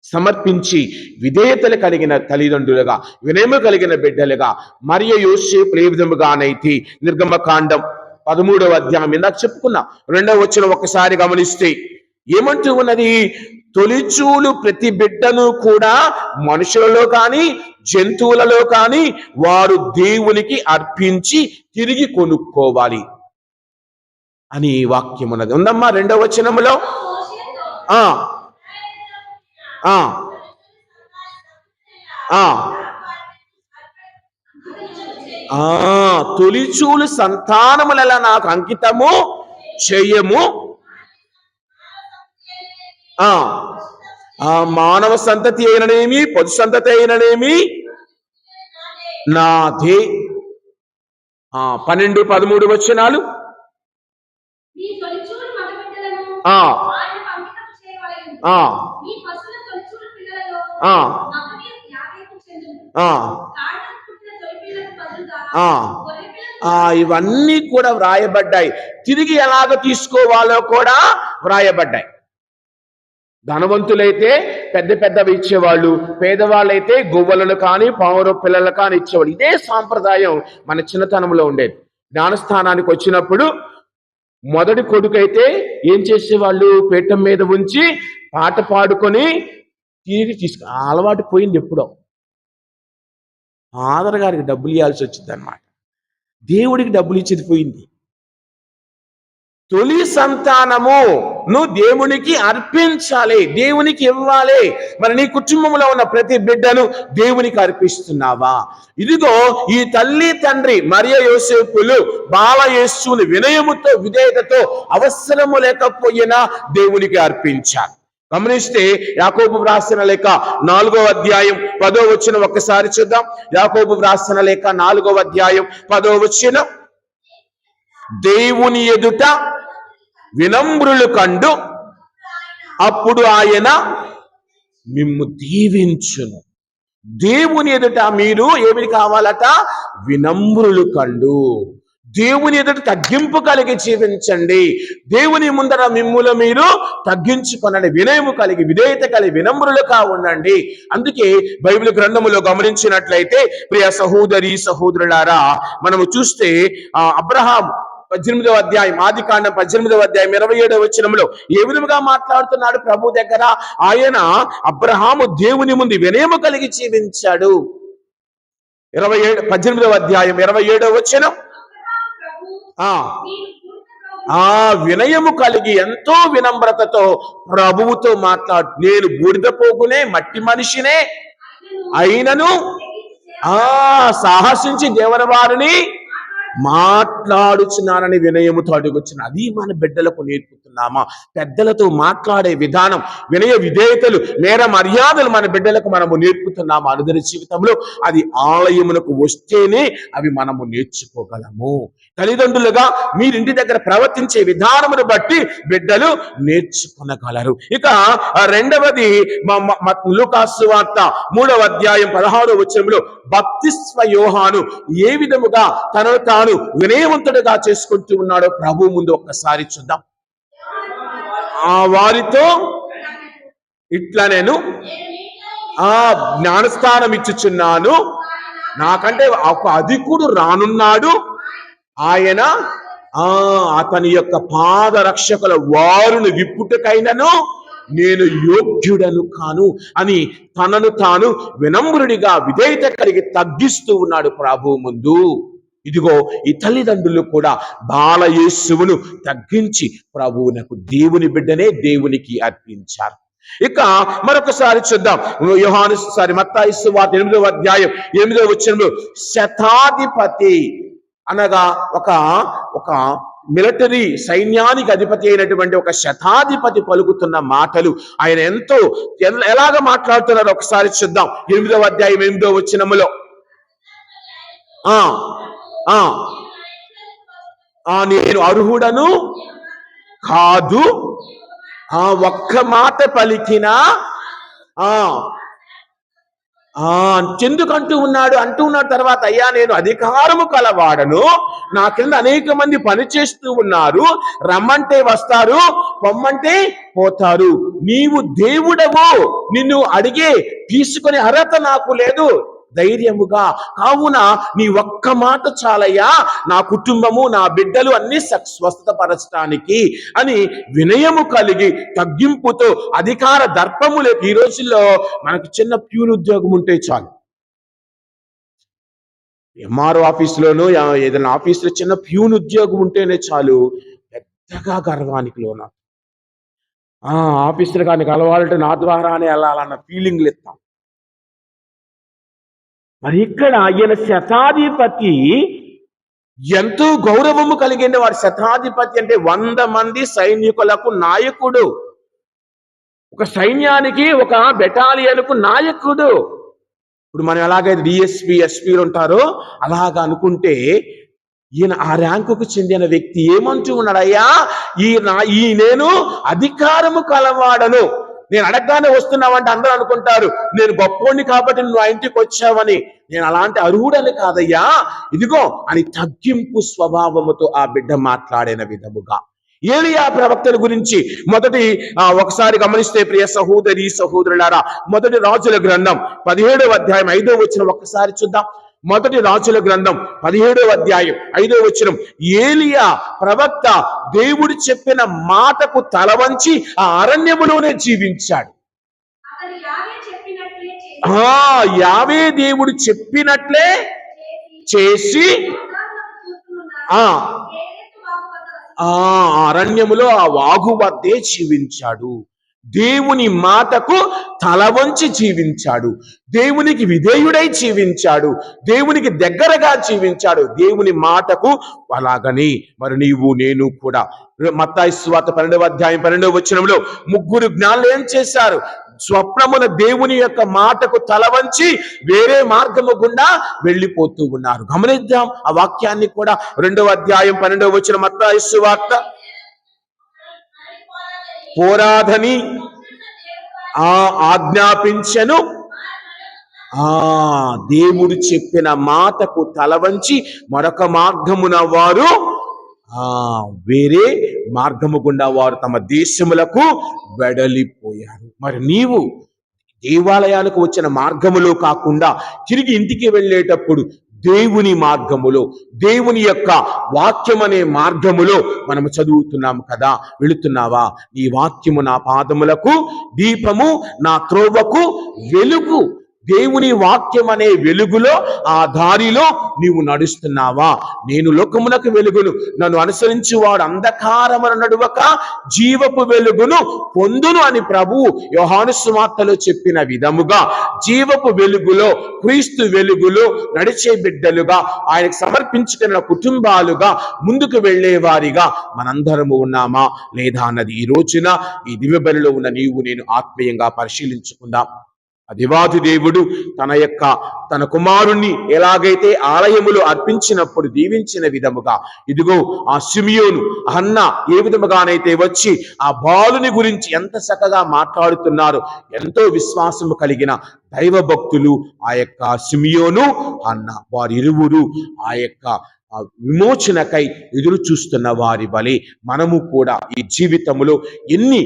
సమర్పించి విధేయతలు కలిగిన తల్లిదండ్రులుగా, వినయము కలిగిన బిడ్డలుగా మరియు యోసేపు ఏ విధముగానైతే నిర్గమకాండం 13వ అధ్యాయం ఇందాక చెప్పుకున్నా 2వ వచనం ఒక్కసారి గమనిస్తే ఏమంటూ ఉన్నది? తొలిచూలు ప్రతి బిడ్డను కూడా మనుషులలో కానీ జంతువులలో కానీ వారు దేవునికి అర్పించి తిరిగి కొనుక్కోవాలి అని వాక్యం ఉన్నది. ఉందమ్మా 2వ వచనములో. తొలిచూలు సంతానముల నాకు అంకితము చేయము. మానవ సంతతి అయిననేమి, పశు సంతతి అయిననేమి నాదే. 12, 13 వచనాలు. ఇవన్నీ కూడా వ్రాయబడ్డాయి. తిరిగి ఎలాగ తీసుకోవాలో కూడా వ్రాయబడ్డాయి. ధనవంతులైతే పెద్ద పెద్దవి ఇచ్చేవాళ్ళు, పేదవాళ్ళైతే గువ్వలను కానీ పావుర పిల్లలు కానీ ఇచ్చేవాళ్ళు. ఇదే సాంప్రదాయం మన చిన్నతనంలో ఉండేది. జ్ఞానస్థానానికి వచ్చినప్పుడు మొదటి కొడుకైతే ఏం చేసేవాళ్ళు? పీఠం మీద ఉంచి పాట పాడుకొని తిరిగి అలవాటు పోయింది. ఎప్పుడో ఫాదర్ గారికి డబ్బులు ఇవ్వాల్సి వచ్చింది అన్నమాట. దేవుడికి డబ్బులు ఇచ్చేది పోయింది. తొలి సంతానము నువ్వు దేవునికి అర్పించాలి, దేవునికి ఇవ్వాలి. మరి నీ కుటుంబంలో ఉన్న ప్రతి బిడ్డను దేవునికి అర్పిస్తున్నావా? ఇదిగో ఈ తల్లి తండ్రి మరియు యోసేపులు బాలయేసుని వినయముతో విధేయతతో అవసరము లేకపోయినా దేవునికి అర్పించాలి. గమనిస్తే యాకోబు వ్రాసిన లేఖ 4వ అధ్యాయం 10వ వచనం ఒక్కసారి చూద్దాం. యాకోబు వ్రాసిన లేఖ 4వ అధ్యాయం 10వ వచనం. దేవుని ఎదుట వినమ్రులు కండు అప్పుడు ఆయన మిమ్ము దీవించును. దేవుని ఎదుట మీరు ఏమిటి కావాలట? వినమ్రులు కండు. దేవుని ఎదుట తగ్గింపు కలిగి జీవించండి. దేవుని ముందర మిమ్ములు మీరు తగ్గించుకొనండి. వినయము కలిగి, విధేయత కలిగి, వినమ్రులుగా ఉండండి. అందుకే బైబిల్ గ్రంథములో గమనించినట్లయితే ప్రియ సహోదరి సహోదరులారా, మనము చూస్తే అబ్రహాం 18వ అధ్యాయం, ఆదికాండం 18వ అధ్యాయం 27వ వచనంలో ఏ విధముగా మాట్లాడుతున్నాడు ప్రభు దగ్గర? ఆయన అబ్రహాము దేవుని ముందు వినయము కలిగి జీవించాడు. 18వ అధ్యాయం 27వ వచనం. వినయము కలిగి ఎంతో వినమ్రతతో ప్రభువుతో మాట్లాడు. నేను బూడిద పోగునే, మట్టి మనిషినే అయినను సాహసించి దేవుని వారిని మాట్లాడుచున్నానని వినయముతో అడుగుచున్నా. అది మన బిడ్డలకు నేర్పుతున్నామా? పెద్దలతో మాట్లాడే విధానం, వినయ విధేయతలు, నేర మర్యాదలు మన బిడ్డలకు మనము నేర్పుతున్నామా? అనుదిన జీవితంలో అది ఆలయమునకు వస్తేనే అవి మనము నేర్చుకోగలము. తల్లిదండ్రులుగా మీరింటి దగ్గర ప్రవర్తించే విధానమును బట్టి బిడ్డలు నేర్చుకునగలరు. ఇక రెండవది లూకాసు వార్త 3వ అధ్యాయం 16వ వచనంలో బప్తిస్మ యోహాను ఏ విధముగా తనను తాను వినయవంతుడిగా చేసుకుంటూ ఉన్నాడో ప్రభు ముందు ఒక్కసారి చూద్దాం. వారితో ఇట్లా నేను జ్ఞానస్థానం ఇచ్చుచున్నాను, నాకంటే ఒక అధికుడు రానున్నాడు, ఆయన అతని యొక్క పాదరక్షకుల వారును విప్పుటకైనను నేను యోగ్యుడను కాను అని తనను తాను వినమ్రుడిగా విధేయత కలిగి తగ్గిస్తూ ఉన్నాడు ప్రభు ముందు. ఇదిగో ఈ తల్లిదండ్రులు కూడా బాలయేసువును తగ్గించి ప్రభువునకు దేవుని బిడ్డనే దేవునికి అర్పించారు. ఇక మరొకసారి చూద్దాం. మత్తయి సువార్త 8వ అధ్యాయం 8వ వచనంలో శతాధిపతి అనగా ఒక మిలిటరీ సైన్యానికి అధిపతి అయినటువంటి ఒక శతాధిపతి పలుకుతున్న మాటలు, ఆయన ఎలాగ మాట్లాడుతున్నారో ఒకసారి చూద్దాం. 8వ అధ్యాయం 8వ వచనములో నేను అర్హుడను కాదు, ఒక్క మాట పలికినా ఎందుకు అంటూ ఉన్నాడు తర్వాత, అయ్యా నేను అధికారము కలవాడను, నా కింద అనేక మంది పనిచేస్తూ ఉన్నారు, రమ్మంటే వస్తారు, పొమ్మంటే పోతారు, నీవు దేవుడవు, నిన్ను అడిగే తీసుకునే అర్హత నాకు లేదు, ధైర్యముగా కావున నీ ఒక్క మాట చాలయ్యా, నా కుటుంబము నా బిడ్డలు అన్ని స్వస్థపరచడానికి అని వినయము కలిగి తగ్గింపుతో అధికార దర్పము లేక ఈ రోజుల్లో మనకు చిన్న ప్యూన్ ఉద్యోగం ఉంటే చాలు. ఎంఆర్ఓ ఆఫీసులోనూ ఏదైనా ఆఫీసులో చిన్న ప్యూన్ ఉద్యోగం ఉంటేనే చాలు, పెద్దగా గర్వానికి లోన. ఆఫీసులు కానీ కలవాలంటే నా ద్వారానే వెళ్ళాలన్న ఫీలింగ్లు ఇస్తాం. మరి ఇక్కడ ఈయన శతాధిపతి ఎంతో గౌరవము కలిగిన వాడు. శతాధిపతి అంటే 100 మంది సైనికులకు నాయకుడు, ఒక సైన్యానికి ఒక బెటాలియన్కు నాయకుడు. ఇప్పుడు మనం ఎలాగైతే డిఎస్పి ఎస్పీలు ఉంటారో అలాగా అనుకుంటే ఈయన ఆ ర్యాంకుకు చెందిన వ్యక్తి ఏమంటూ ఉన్నాడు, అయ్యా నేను అధికారము కలవాడను, నేను అడగగానే వస్తున్నావంటే అందరూ అనుకుంటారు నేను గొప్పోడిని కాబట్టి నువ్వు ఆ ఇంటికి వచ్చావని. నేను అలాంటి అర్హుడని కాదయ్యా, ఇదిగో అని తగ్గింపు స్వభావముతో ఆ బిడ్డ మాట్లాడిన విధముగా. ఏలియా ప్రవక్తల గురించి ఒకసారి గమనిస్తే ప్రియ సహోదరి సహోదరులారా, మొదటి రాజుల గ్రంథం 17వ అధ్యాయం 5వ వచనం ఒక్కసారి చూద్దాం. మొదటి రాజుల గ్రంథం 17వ అధ్యాయం 5వ వచనం. ఏలియా ప్రవక్త దేవుడు చెప్పిన మాటకు తలవంచి ఆ అరణ్యములోనే జీవించాడు. యావే దేవుడు చెప్పినట్లే చేసి అరణ్యములో ఆ వాగు వద్దే జీవించాడు. దేవుని మాటకు తల వంచి జీవించాడు, దేవునికి విధేయుడై జీవించాడు, దేవునికి దగ్గరగా జీవించాడు, దేవుని మాటకు. అలాగని మరి నీవు నేను కూడా మత్తయి సువార్త 12వ అధ్యాయం 12వ వచనంలో 3 జ్ఞానులు ఏం చేశారు? స్వప్నమున దేవుని యొక్క మాటకు తల వంచి వేరే మార్గము గుండా వెళ్ళిపోతూ ఉన్నారు. గమనిద్దాం ఆ వాక్యాన్ని కూడా. 2వ అధ్యాయం 12వ వచనం మత్తయి సువార్త. పోరాదని ఆజ్ఞాపించెను, దేవుడు చెప్పిన మాటకు తల వంచి మరొక మార్గమున వారు వేరే మార్గము గుండా వారు తమ దేశములకు వెడలిపోయారు. మరి నీవు దేవాలయాలకు వచ్చిన మార్గములో కాకుండా తిరిగి ఇంటికి వెళ్ళేటప్పుడు దేవుని మార్గములో, దేవుని యొక్క వాక్యం అనే మార్గములో మనము చదువుతున్నాము కదా, వెళుతున్నావా? ఈ వాక్యము నా పాదములకు దీపము, నా త్రోవకు వెలుగు. దేవుని వాక్యం అనే వెలుగులో ఆ దారిలో నీవు నడుస్తున్నావా? నేను లోకమునకు వెలుగును, నన్ను అనుసరించి వాడు అంధకారమున నడువక జీవపు వెలుగును పొందును అని ప్రభువు యోహాను సువార్తలో చెప్పిన విధముగా జీవపు వెలుగులో, క్రీస్తు వెలుగులో నడిచే బిడ్డలుగా, ఆయనకు సమర్పించుకున్న కుటుంబాలుగా ముందుకు వెళ్ళేవారిగా మనందరము ఉన్నామా లేదా అన్నది ఈ రోజున ఈ దివ్య బలిలో ఉన్న నీవు నేను ఆత్మీయంగా పరిశీలించుకుందాం. దేవాది దేవుడు తన కుమారుణ్ణి ఎలాగైతే ఆలయములో అర్పించినప్పుడు దీవించిన విధముగా ఇదిగో ఆ సిమియోను హన్న ఏ విధముగానైతే వచ్చి ఆ బాలుని గురించి ఎంత చక్కగా మాట్లాడుతున్నారు. ఎంతో విశ్వాసము కలిగిన దైవ భక్తులు ఆ యొక్క సిమియోను హన్న వారిరువురు ఆ యొక్క విమోచనకై ఎదురు చూస్తున్న వారి వలె మనము కూడా ఈ జీవితంలో ఎన్ని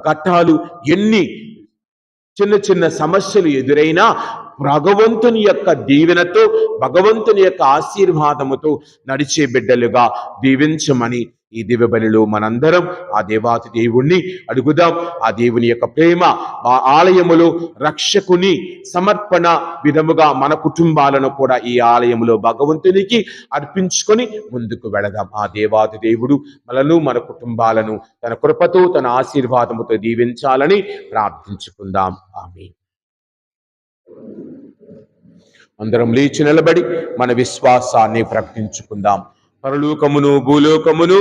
ఘట్టాలు, ఎన్ని చిన్న చిన్న సమస్యలు ఎదురైనా భగవంతుని యొక్క దీవెనతో, భగవంతుని యొక్క ఆశీర్వాదముతో నడిచే బిడ్డలుగా దీవించమని ఈ దివ్య బలిలో మనందరం ఆ దేవాతి దేవుణ్ణి అడుగుదాం. ఆ దేవుని యొక్క ప్రేమ, ఆ ఆలయములో రక్షకుని సమర్పణ విధముగా మన కుటుంబాలను కూడా ఈ ఆలయములో భగవంతునికి అర్పించుకొని ముందుకు వెళదాం. ఆ దేవాతి దేవుడు మనను, మన కుటుంబాలను తన కృపతో, తన ఆశీర్వాదముతో దీవించాలని ప్రార్థించుకుందాం. ఆమేన్. అందరం లేచి నిలబడి మన విశ్వాసాన్ని ప్రకటించుకుందాం. పరలోకమును భూలోకమును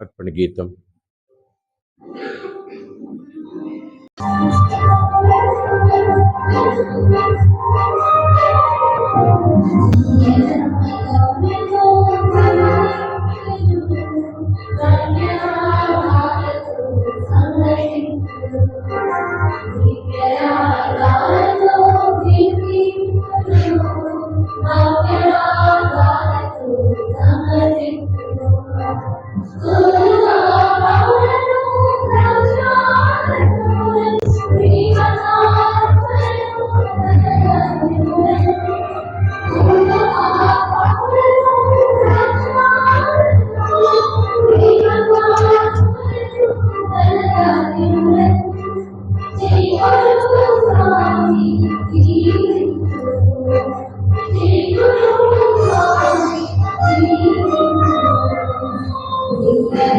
అర్పణ గీతం. Thank you.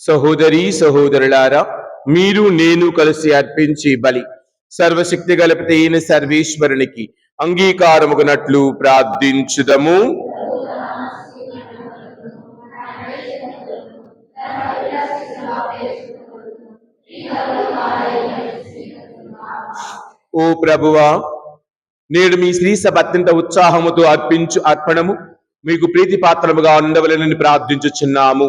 సహోదరి సహోదరులారా, మీరు నేను కలిసి అర్పించే బలి సర్వశక్తి గలపతి అయిన సర్వేశ్వరునికి అంగీకారముగునట్లు ప్రార్థించుదము. ఓ ప్రభువా, నేడు మీ శ్రీ సభ అత్యంత ఉత్సాహముతో అర్పించు అర్పణము మీకు ప్రీతి పాత్రముగా ఉండవలెనని ప్రార్థించుచున్నాము.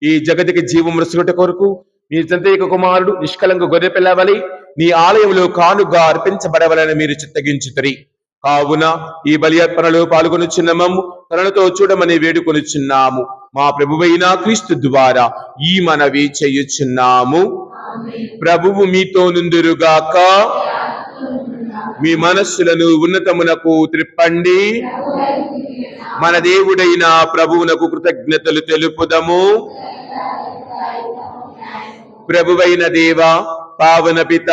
ఈ జగతికి జీవం రసుగట కొరకు మీ సంతేక కుమారుడు నిష్కలంక గొర్రె పిల్లవలి నీ ఆలయంలో కానుగా అర్పించబడవలని మీరు చిత్తగించుతరి. కావున ఈ బలి అర్పణలో పాల్గొనుచున్న మమ్ము కరుణతో చూడమని వేడుకొనుచున్నాము. మా ప్రభువైన క్రీస్తు ద్వారా ఈ మనవి చేయుచున్నాము. ప్రభువు మీతో నుందురుగాక. మీ మనస్సులను ఉన్నతమునకు త్రిప్పండి. మన దేవుడైన ప్రభువునకు కృతజ్ఞతలు తెలుపుదము. ప్రభువైన దేవ, పావన పిత,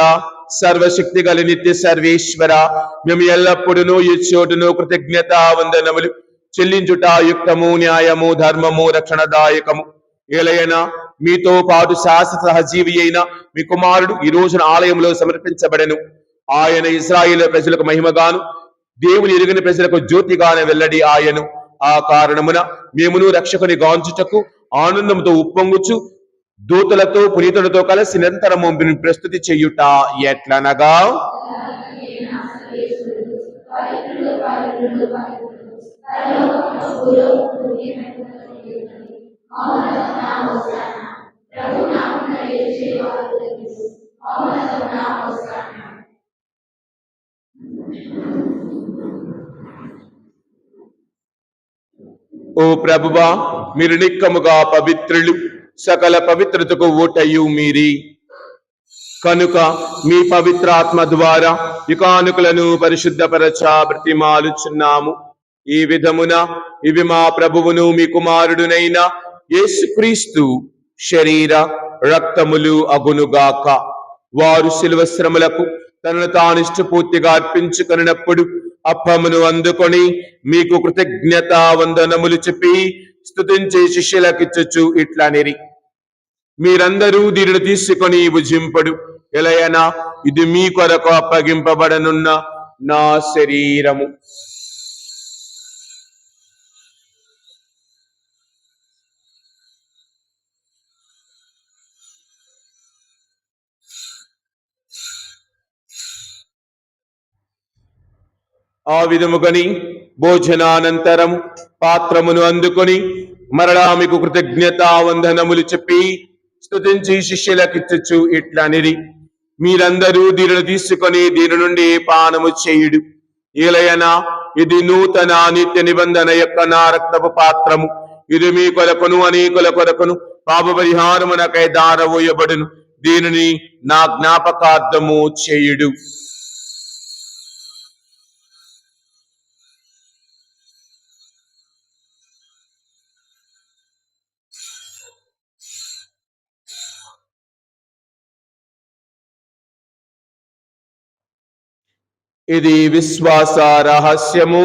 సర్వశక్తి గల నిత్య సర్వేశ్వర, మేము ఎల్లప్పుడూ ఈ చోటును కృతజ్ఞత వందనములు చెల్లించుట యుక్తము, న్యాయము, ధర్మము, రక్షణదాయకము. ఏలైనా మీతో పాటు శాశ్వత సహజీవి అయిన మీ కుమారుడు ఈ రోజున ఆలయంలో సమర్పించబడెను. ఆయన ఇశ్రాయేలు ప్రజలకు మహిమగాను, దేవుని ఎరుగని ప్రజలకు జ్యోతిగానే వెల్లడి ఆయను. ఆ కారణమున మేమును రక్షకుని గాంచుటకు ఆనందంతో ఉప్పొంగుచు దూతలతో పునీతులతో కలిసి నిరంతరము ప్రస్తుతి చేయుట ఎట్లనగా, ఓ ప్రభువా, మీరు నిక్కముగా పవిత్రులు, సకల పవిత్రతకు ఓటయు మీరి కనుక మీ పవిత్రాత్మ ద్వారా ఈ కానుకలను పరిశుద్ధపరచ బ్రతిమాలుచున్నాము. ఈ విధమున ఇవి మా ప్రభువును మీ కుమారుడునైన యేసుక్రీస్తు శరీర రక్తములు అగునుగాక. వారు శిలువ శ్రమలకు తనను తానిష్టపూర్తిగా అర్పించుకొనినప్పుడు అప్పమును అందుకొని మీకు కృతజ్ఞత వందనములు చెప్పి స్తుతించే శిష్యులకిచ్చుచు ఇట్లనిరి, మీరందరూ దీనిని తీసుకొని భుజింపడు. ఎలయనా ఇది మీ కొరకు అప్పగింపబడనున్న నా శరీరము. ఆ విధముగని భోజనానంతరం పాత్రమును అందుకొని మరలా మీకు కృతజ్ఞత వందనములు చెప్పి స్తుతించి శిష్యులకిచ్చుచు ఇట్లనిరి, మీరందరూ దీనిని తీసుకొని దీని నుండి పానము చేయుడు. ఏలయనా ఇది నూతన నిత్య నిబంధన యొక్క నా రక్తపు పాత్రము. ఇది మీ కొరకును అనేకుల కొరకును పాప పరిహారమునకై దారవోయబడును. దీనిని నా జ్ఞాపకార్థము చేయుడు. ఇది విశ్వాస రహస్యము.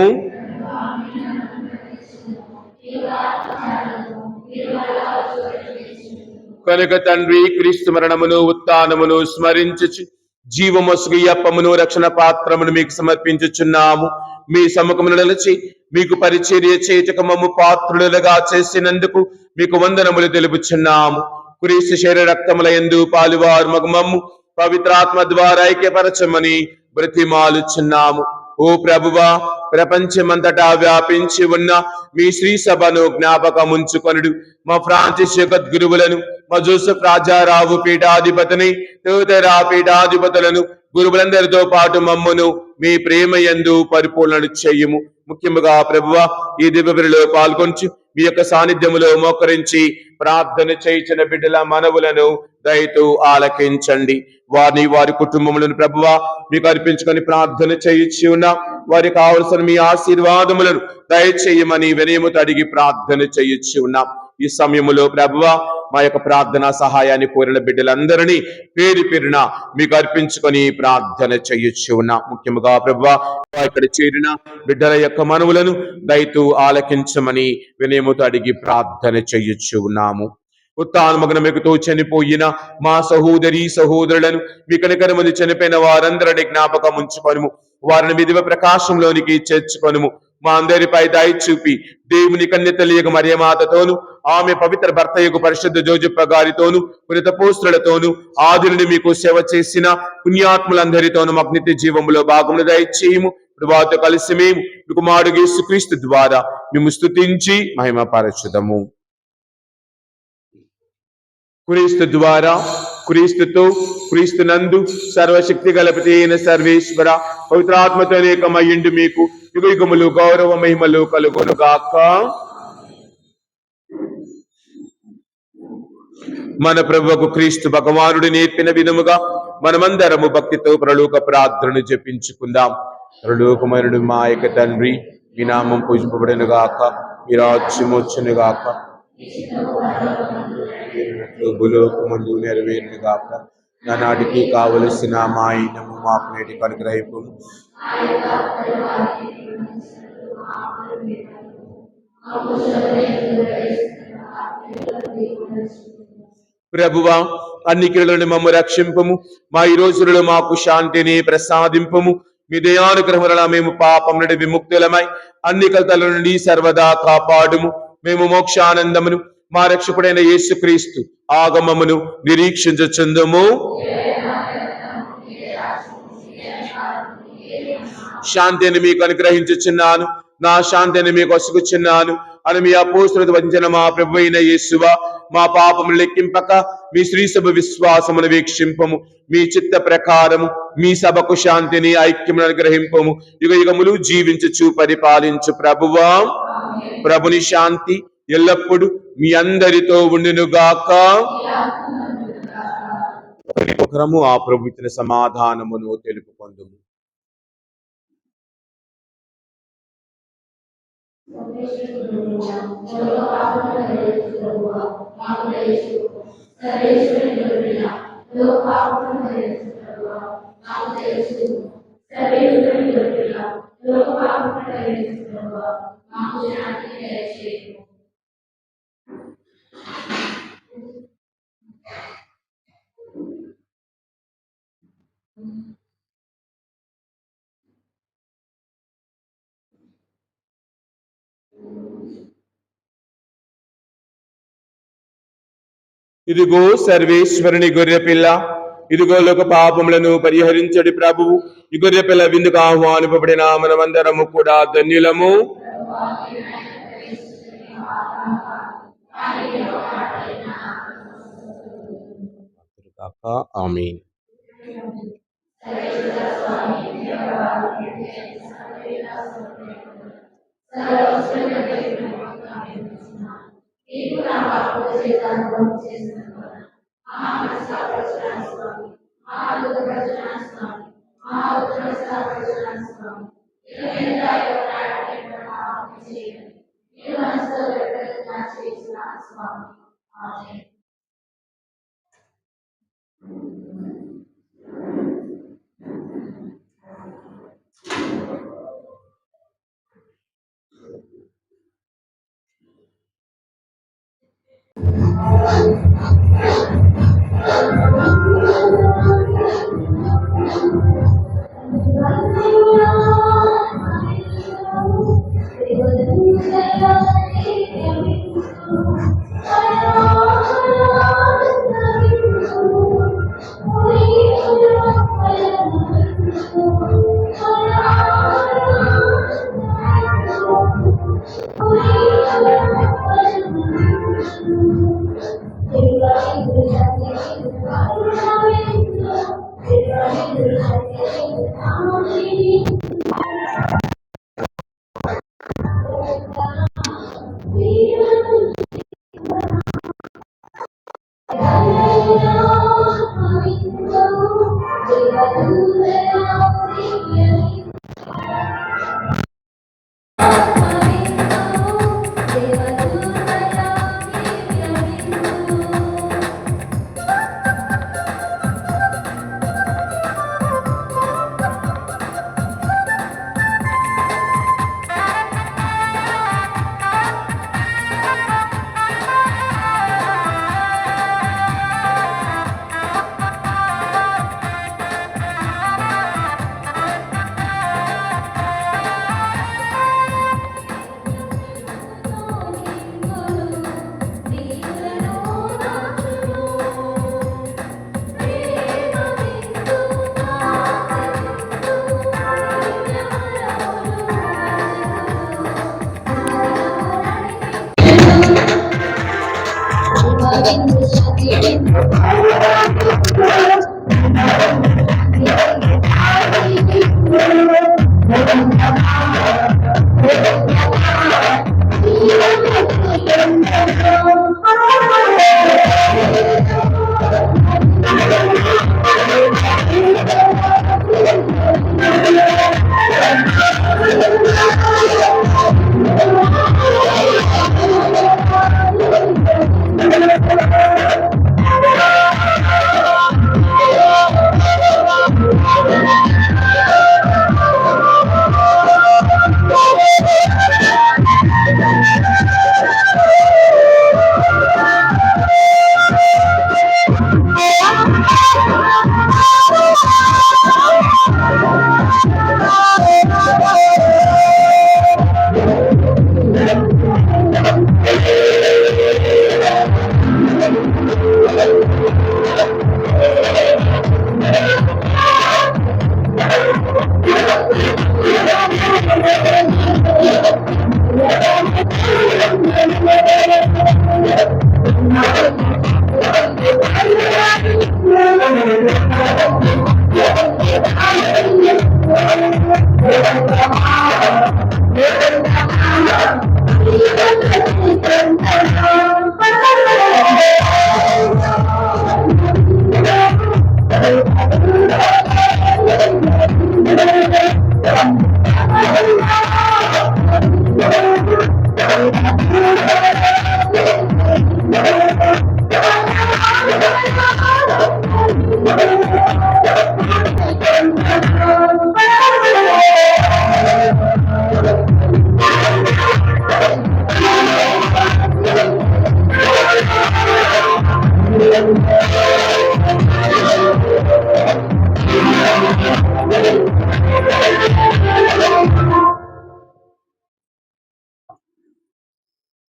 కనుక తండ్రి, క్రీస్తు మరణమును ఉత్థానమును స్మరించుచు జీవమొసగు అప్పమును రక్షణ పాత్రమును మీకు సమర్పించుచున్నాము. మీ సముఖమును నిలిచి మీకు పరిచర్య చేయుటకు మమ్ము పాత్రులుగా చేసినందుకు మీకు వందనములు తెలుపుచున్నాము. క్రీస్తు శరీర రక్తముల యందు పాలువారు మగు మమ్ము పవిత్రాత్మ ద్వారా ఐక్యపరచమని బ్రతిమాలుచున్నాము. ఓ ప్రభువా, ప్రపంచమంతటా వ్యాపించి ఉన్న మీ శ్రీ సభను జ్ఞాపకముంచుకొనుడు. మా ఫ్రాన్సిస్ జగద్గురువులను, మా జోసెఫ్ రాజారావు పీఠాధిపతిని, తదితర పీఠాధిపతులను, గురువులందరితో పాటు మమ్మును మీ ప్రేమ యందు పరిపూర్ణను చేయుము. ముఖ్యముగా ప్రభువా, ఈ దివ్యబలిలో పాల్గొంచు మీ యొక్క సాన్నిధ్యములో మోకరించి ప్రార్థన చేయించిన బిడ్డల మనవులను దయతో ఆలకించండి. వారిని వారి కుటుంబములను ప్రభువా మీకు అర్పించుకొని ప్రార్థన చేయించి ఉన్నా వారికి కావలసిన మీ ఆశీర్వాదములను దయచేయమని వినయముతో అడిగి ప్రార్థన చేయించి ఉన్నాం. ఈ సమయంలో ప్రభువా మా యొక్క ప్రార్థనా సహాయాన్ని కోరిన బిడ్డలందరినీ పేరు పేరున మీకు అర్పించుకొని ప్రార్థన చేయొచ్చు ఉన్నా. ముఖ్యంగా ప్రభువా ఇక్కడ చేరిన బిడ్డల యొక్క మనవులను దయతో ఆలకించమని వినయముతో అడిగి ప్రార్థన చేయొచ్చు ఉన్నాము. ఉత్తానమగ్నముతో చనిపోయిన మా సహోదరి సహోదరులను మీ కనికరమును చనిపోయిన వారందరిని జ్ఞాపకం ఉంచుకొనుము. వారిని మీ దివ్య ప్రకాశంలోనికి చేర్చుకొనుము. మా అందరిపై దయ చూపి దేవుని కన్య తల్లియగు మరియమాతతోను ఆమె పవిత్ర భర్త యొక్క పరిశుద్ధ జోజప్ప గారితోను పునీత పోస్తులతోను ఆదులని మీకు సేవ చేసిన పుణ్యాత్ములందరితోనూ అగ్నిత్య జీవములో భాగములు దయచేయము. వారితో కలిసి మేము కుమారుడు యేసుక్రీస్తు ద్వారా మేము స్తుతించి మహిమపరచుదము. క్రీస్తు ద్వారా, క్రీస్తుతో, క్రీస్తునందు సర్వశక్తి గలపతి అయిన సర్వేశ్వర పవిత్రాత్మతో అనేకమయ్యుండి మీకు యుగయుగములు గౌరవ మహిమలు కలుగునుగాక. మన ప్రభువుకు క్రీస్తు భగవానుడు నేర్పిన విధముగా మనమందరము భక్తితో ప్రలోక ప్రార్థనను జపించుకుందాం. ప్రలోకమనుడు మా యొక్క తండ్రి, మీ నామం పూజింపబడునుగాక, మీ రాజ్యం వచ్చునుగాక, భూలోకమందు నెరవేరునుగాక. నానాటికి కావలసిన మా అయినము మాకు నేటికి అనుగ్రహింపు. ప్రభువా అన్ని కీడులను మమ్ము రక్షింపము. మా ఈ రోజులలో మాకు శాంతిని ప్రసాదింపము. మీ దయానుగ్రహముల మేము పాపం నుండి విముక్తులమై అన్ని కలతల నుండి సర్వదా కాపాడుము. మేము మోక్షానందమును మా రక్షకుడైన యేసుక్రీస్తు ఆగమమును నిరీక్షించుచుందుము. శాంతిని మీకు అనుగ్రహించుచున్నాను, నా శాంతిని మీకు వసుకుచున్నాను అని మీ అపోస్తులతో వచించిన మా ప్రభు అయిన యేసువా, మా పాపములు లెక్కింపక మీ శ్రీ సభ విశ్వాసమును వీక్షింపము. మీ చిత్త ప్రకారము మీ సభకు శాంతిని ఐక్యమును అనుగ్రహింపము. యుగ యుగములు జీవించుచు పరిపాలించు ప్రభువా, ప్రభుని శాంతి ఎల్లప్పుడు మీ అందరితో ఉండునుగాక. ఒకరము ఆ ప్రభు ఇచ్చిన సమాధానమును తెలుపుకొందుము. ఇదిగో సర్వేశ్వరుని గొర్రె పిల్ల, ఇదిగో లోక పాపములను పరిహరించడి ప్రభువు. ఈ గొర్రె పిల్ల విందుకు ఆహ్వానింపబడిన మనమందరము కూడా ధన్యులము. ఆమేన్.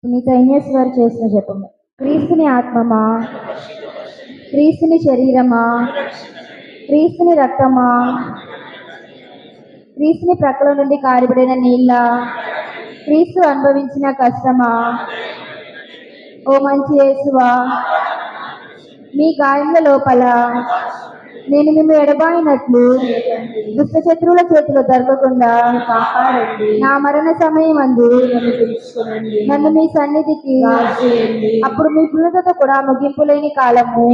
పునీత ఇన్యస్ వారు చేసిన జపము. క్రీస్తుని ఆత్మమా, క్రీస్తుని శరీరమా, క్రీస్తుని రక్తమా, క్రీస్తుని ప్రక్కల నుండి కారిబడిన నీళ్ళ, క్రీస్తు అనుభవించిన కష్టమా, ఓ మంచి యేసువా, మీ గాయముల లోపల నేను మిమ్ము ఎడబాయినట్లు దుష్టశత్రువుల చేతిలో దొరకకుండా కాపాడండి. నా మరణ సమయం అందు నన్ను మీ సన్నిధికి అప్పుడు మీ పునరుద్ధత కూడా ముగింపు లేని కాలము.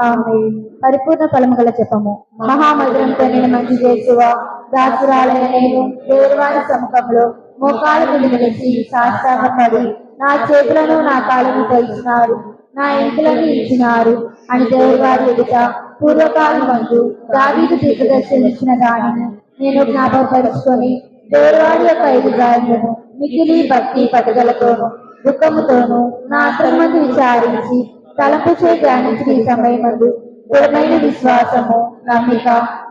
ఆమేన్. పరిపూర్ణ ఫలము గల జపము. మహామధురంతో నేను మంచి యేసువా, దాసురాలైన నేను దేవుని సముఖంలో మోకాళ్ళ మీద నిలిచి సాష్టాంగపడి నా చేతులను నా కాళ్ళను కలిసినారు, నా ఇంకులను ఇచ్చినారు అని దేవుడి వారి ఎదుట పూర్వకాలం మందు దావీదు దీర్ఘదర్శనం ఇచ్చిన దానిని నేను జ్ఞాపకపరుచుకొని దేవుడి వారి యొక్క 5 గాయములను మిగిలి భక్తి పట్టుదలతోనూ దుఃఖముతోనూ నా అంతర్మందు విచారించి తలంపు చే ధ్యానించిన ఈ సమయమందు దృఢమైన విశ్వాసము, నమ్మిక,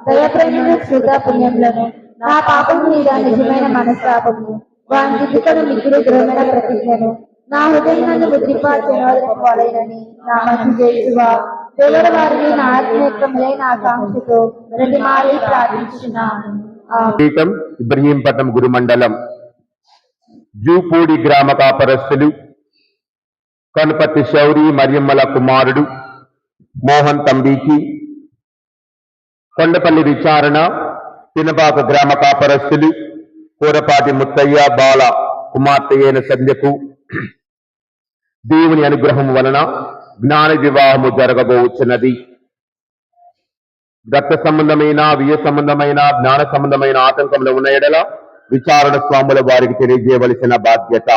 దయప్రేమ, శుద్ధ పుణ్యములను నా పాపము మీద నిజమైన మనస్తాపము, వాని దిద్దుకను మిగిలి దృఢమైన ప్రతిజ్ఞను నా హృదయం నందు ముద్రింపాలైనని నా మంచి యేసువా, దేవుడి వారిని నా ఆత్మీయమైన ఆకాంక్షతో ప్రతిమాలి ప్రార్థించున్నాను. పీఠం ఇబ్రహీంపట్నం గురుమండలం జూపూడి గ్రామ కాపరస్తులు కనుపర్తి శౌరి మరియమ్మల కుమారుడు మోహన్ తంబీకి, కొండపల్లి విచారణ పినపాక గ్రామ కాపరస్తులు కూరపాటి ముత్తయ్య బాల కుమార్తె అయిన సంధ్యకు దేవుని అనుగ్రహం వలన జ్ఞాన వివాహము జరగబోతున్నది. రక్త సంబంధమైన, వ్యయ సంబంధమైన, జ్ఞాన సంబంధమైన ఆటంకంలో ఉన్న ఎడల విచారణ స్వాముల వారికి తెలియజేయవలసిన బాధ్యత.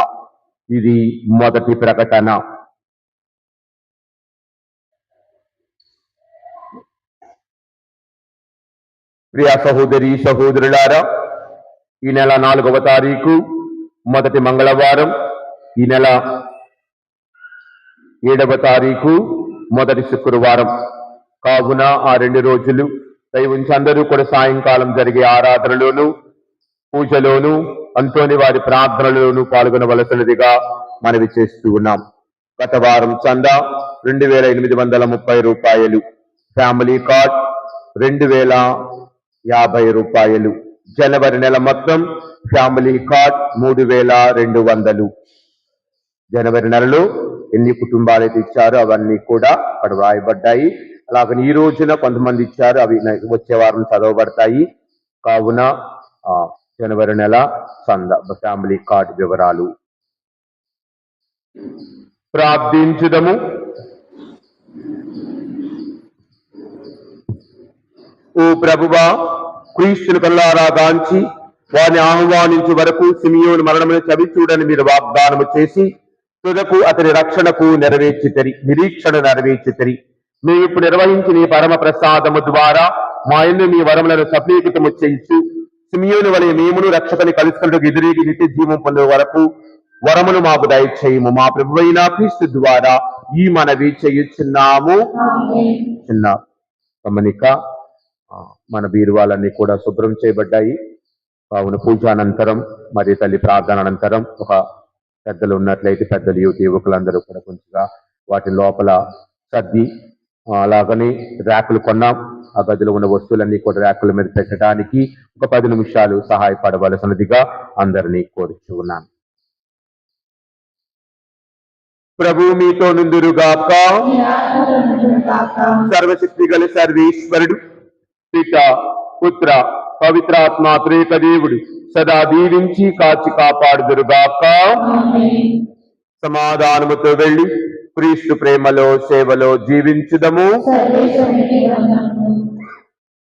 ఇది మొదటి ప్రకటన. ప్రియ సహోదరి సహోదరులారా, ఈ నెల 4వ తారీఖు మొదటి మంగళవారం, ఈ నెల 7వ తారీఖు మొదటి శుక్రవారం కావున ఆ 2 రోజులు దైవంచి అందరూ కూడా సాయంకాలం జరిగే ఆరాధనలోను పూజలోను అంతోని వారి ప్రార్థనలోను పాల్గొనవలసినదిగా మనవి చేస్తూ ఉన్నాం. గత వారం చందా 2830 రూపాయలు, ఫ్యామిలీ కార్డ్ 2050 రూపాయలు, జనవరి నెల మొత్తం ఫ్యామిలీ కార్డ్ 3200. జనవరి నెలలో ఎన్ని కుటుంబాలు అయితే ఇచ్చారో అవన్నీ కూడా అక్కడ వ్రాయబడ్డాయి. అలాగని ఈ రోజున కొంతమంది ఇచ్చారు, అవి వచ్చే వారం చదవబడతాయి. కావున జనవరి నెల చంద ఫ్యామిలీ కార్డు వివరాలు. ప్రార్థించుదము. ఓ ప్రభువా, క్రీస్తుని కల్లారా గాంచి వారిని ఆహ్వానించే వరకు సిమియోను మరణమును చవి చూడని మీరు వాగ్దానము చేసి తుదకు అతని రక్షణకు నిరీక్షణ నెరవేర్చితరి. మేము ఇప్పుడు నిర్వహించిన ఈ పరమ ప్రసాదము ద్వారా మా యందు మీ వరములను సఫలీకృతము చేయించు. సిమియోను వలె మేమును రక్షకుని కలుసుకున్నట్టు ఎదురేగి నిత్య జీవం పొందే వరకు వరమును మాకు దయచేయము. మా ప్రభువైన క్రీస్తు ద్వారా ఈ మనవి చేయుచున్నాము. చిన్న గమనిక, మన బీరువాలన్నీ కూడా శుభ్రం చేయబడ్డాయి. కావున పూజానంతరం మరియు తల్లి ప్రార్థన అనంతరం ఒక పెద్దలు ఉన్నట్లయితే పెద్దలు యువకులందరూ కూడా కొంచెంగా వాటి లోపల సర్ది, అలాగని ర్యాకులు కొన్నాం, ఆ గదిలో ఉన్న వస్తువులన్నీ కూడా ర్యాకుల మీద పెట్టడానికి ఒక 10 నిమిషాలు సహాయపడవలసినదిగా అందరినీ కోరుచు ఉన్నాను. ప్రభు మీతో నుందురుగాక. సర్వశక్తి గల సర్వేశ్వరుడు పిత పుత్ర పవిత్రాత్మ త్రేక దేవుడు సదా దీవించి కాచి కాపాడుదురుగాక. సమాధానముతో వెళ్ళి క్రీస్తు ప్రేమలో సేవలో జీవించుదము.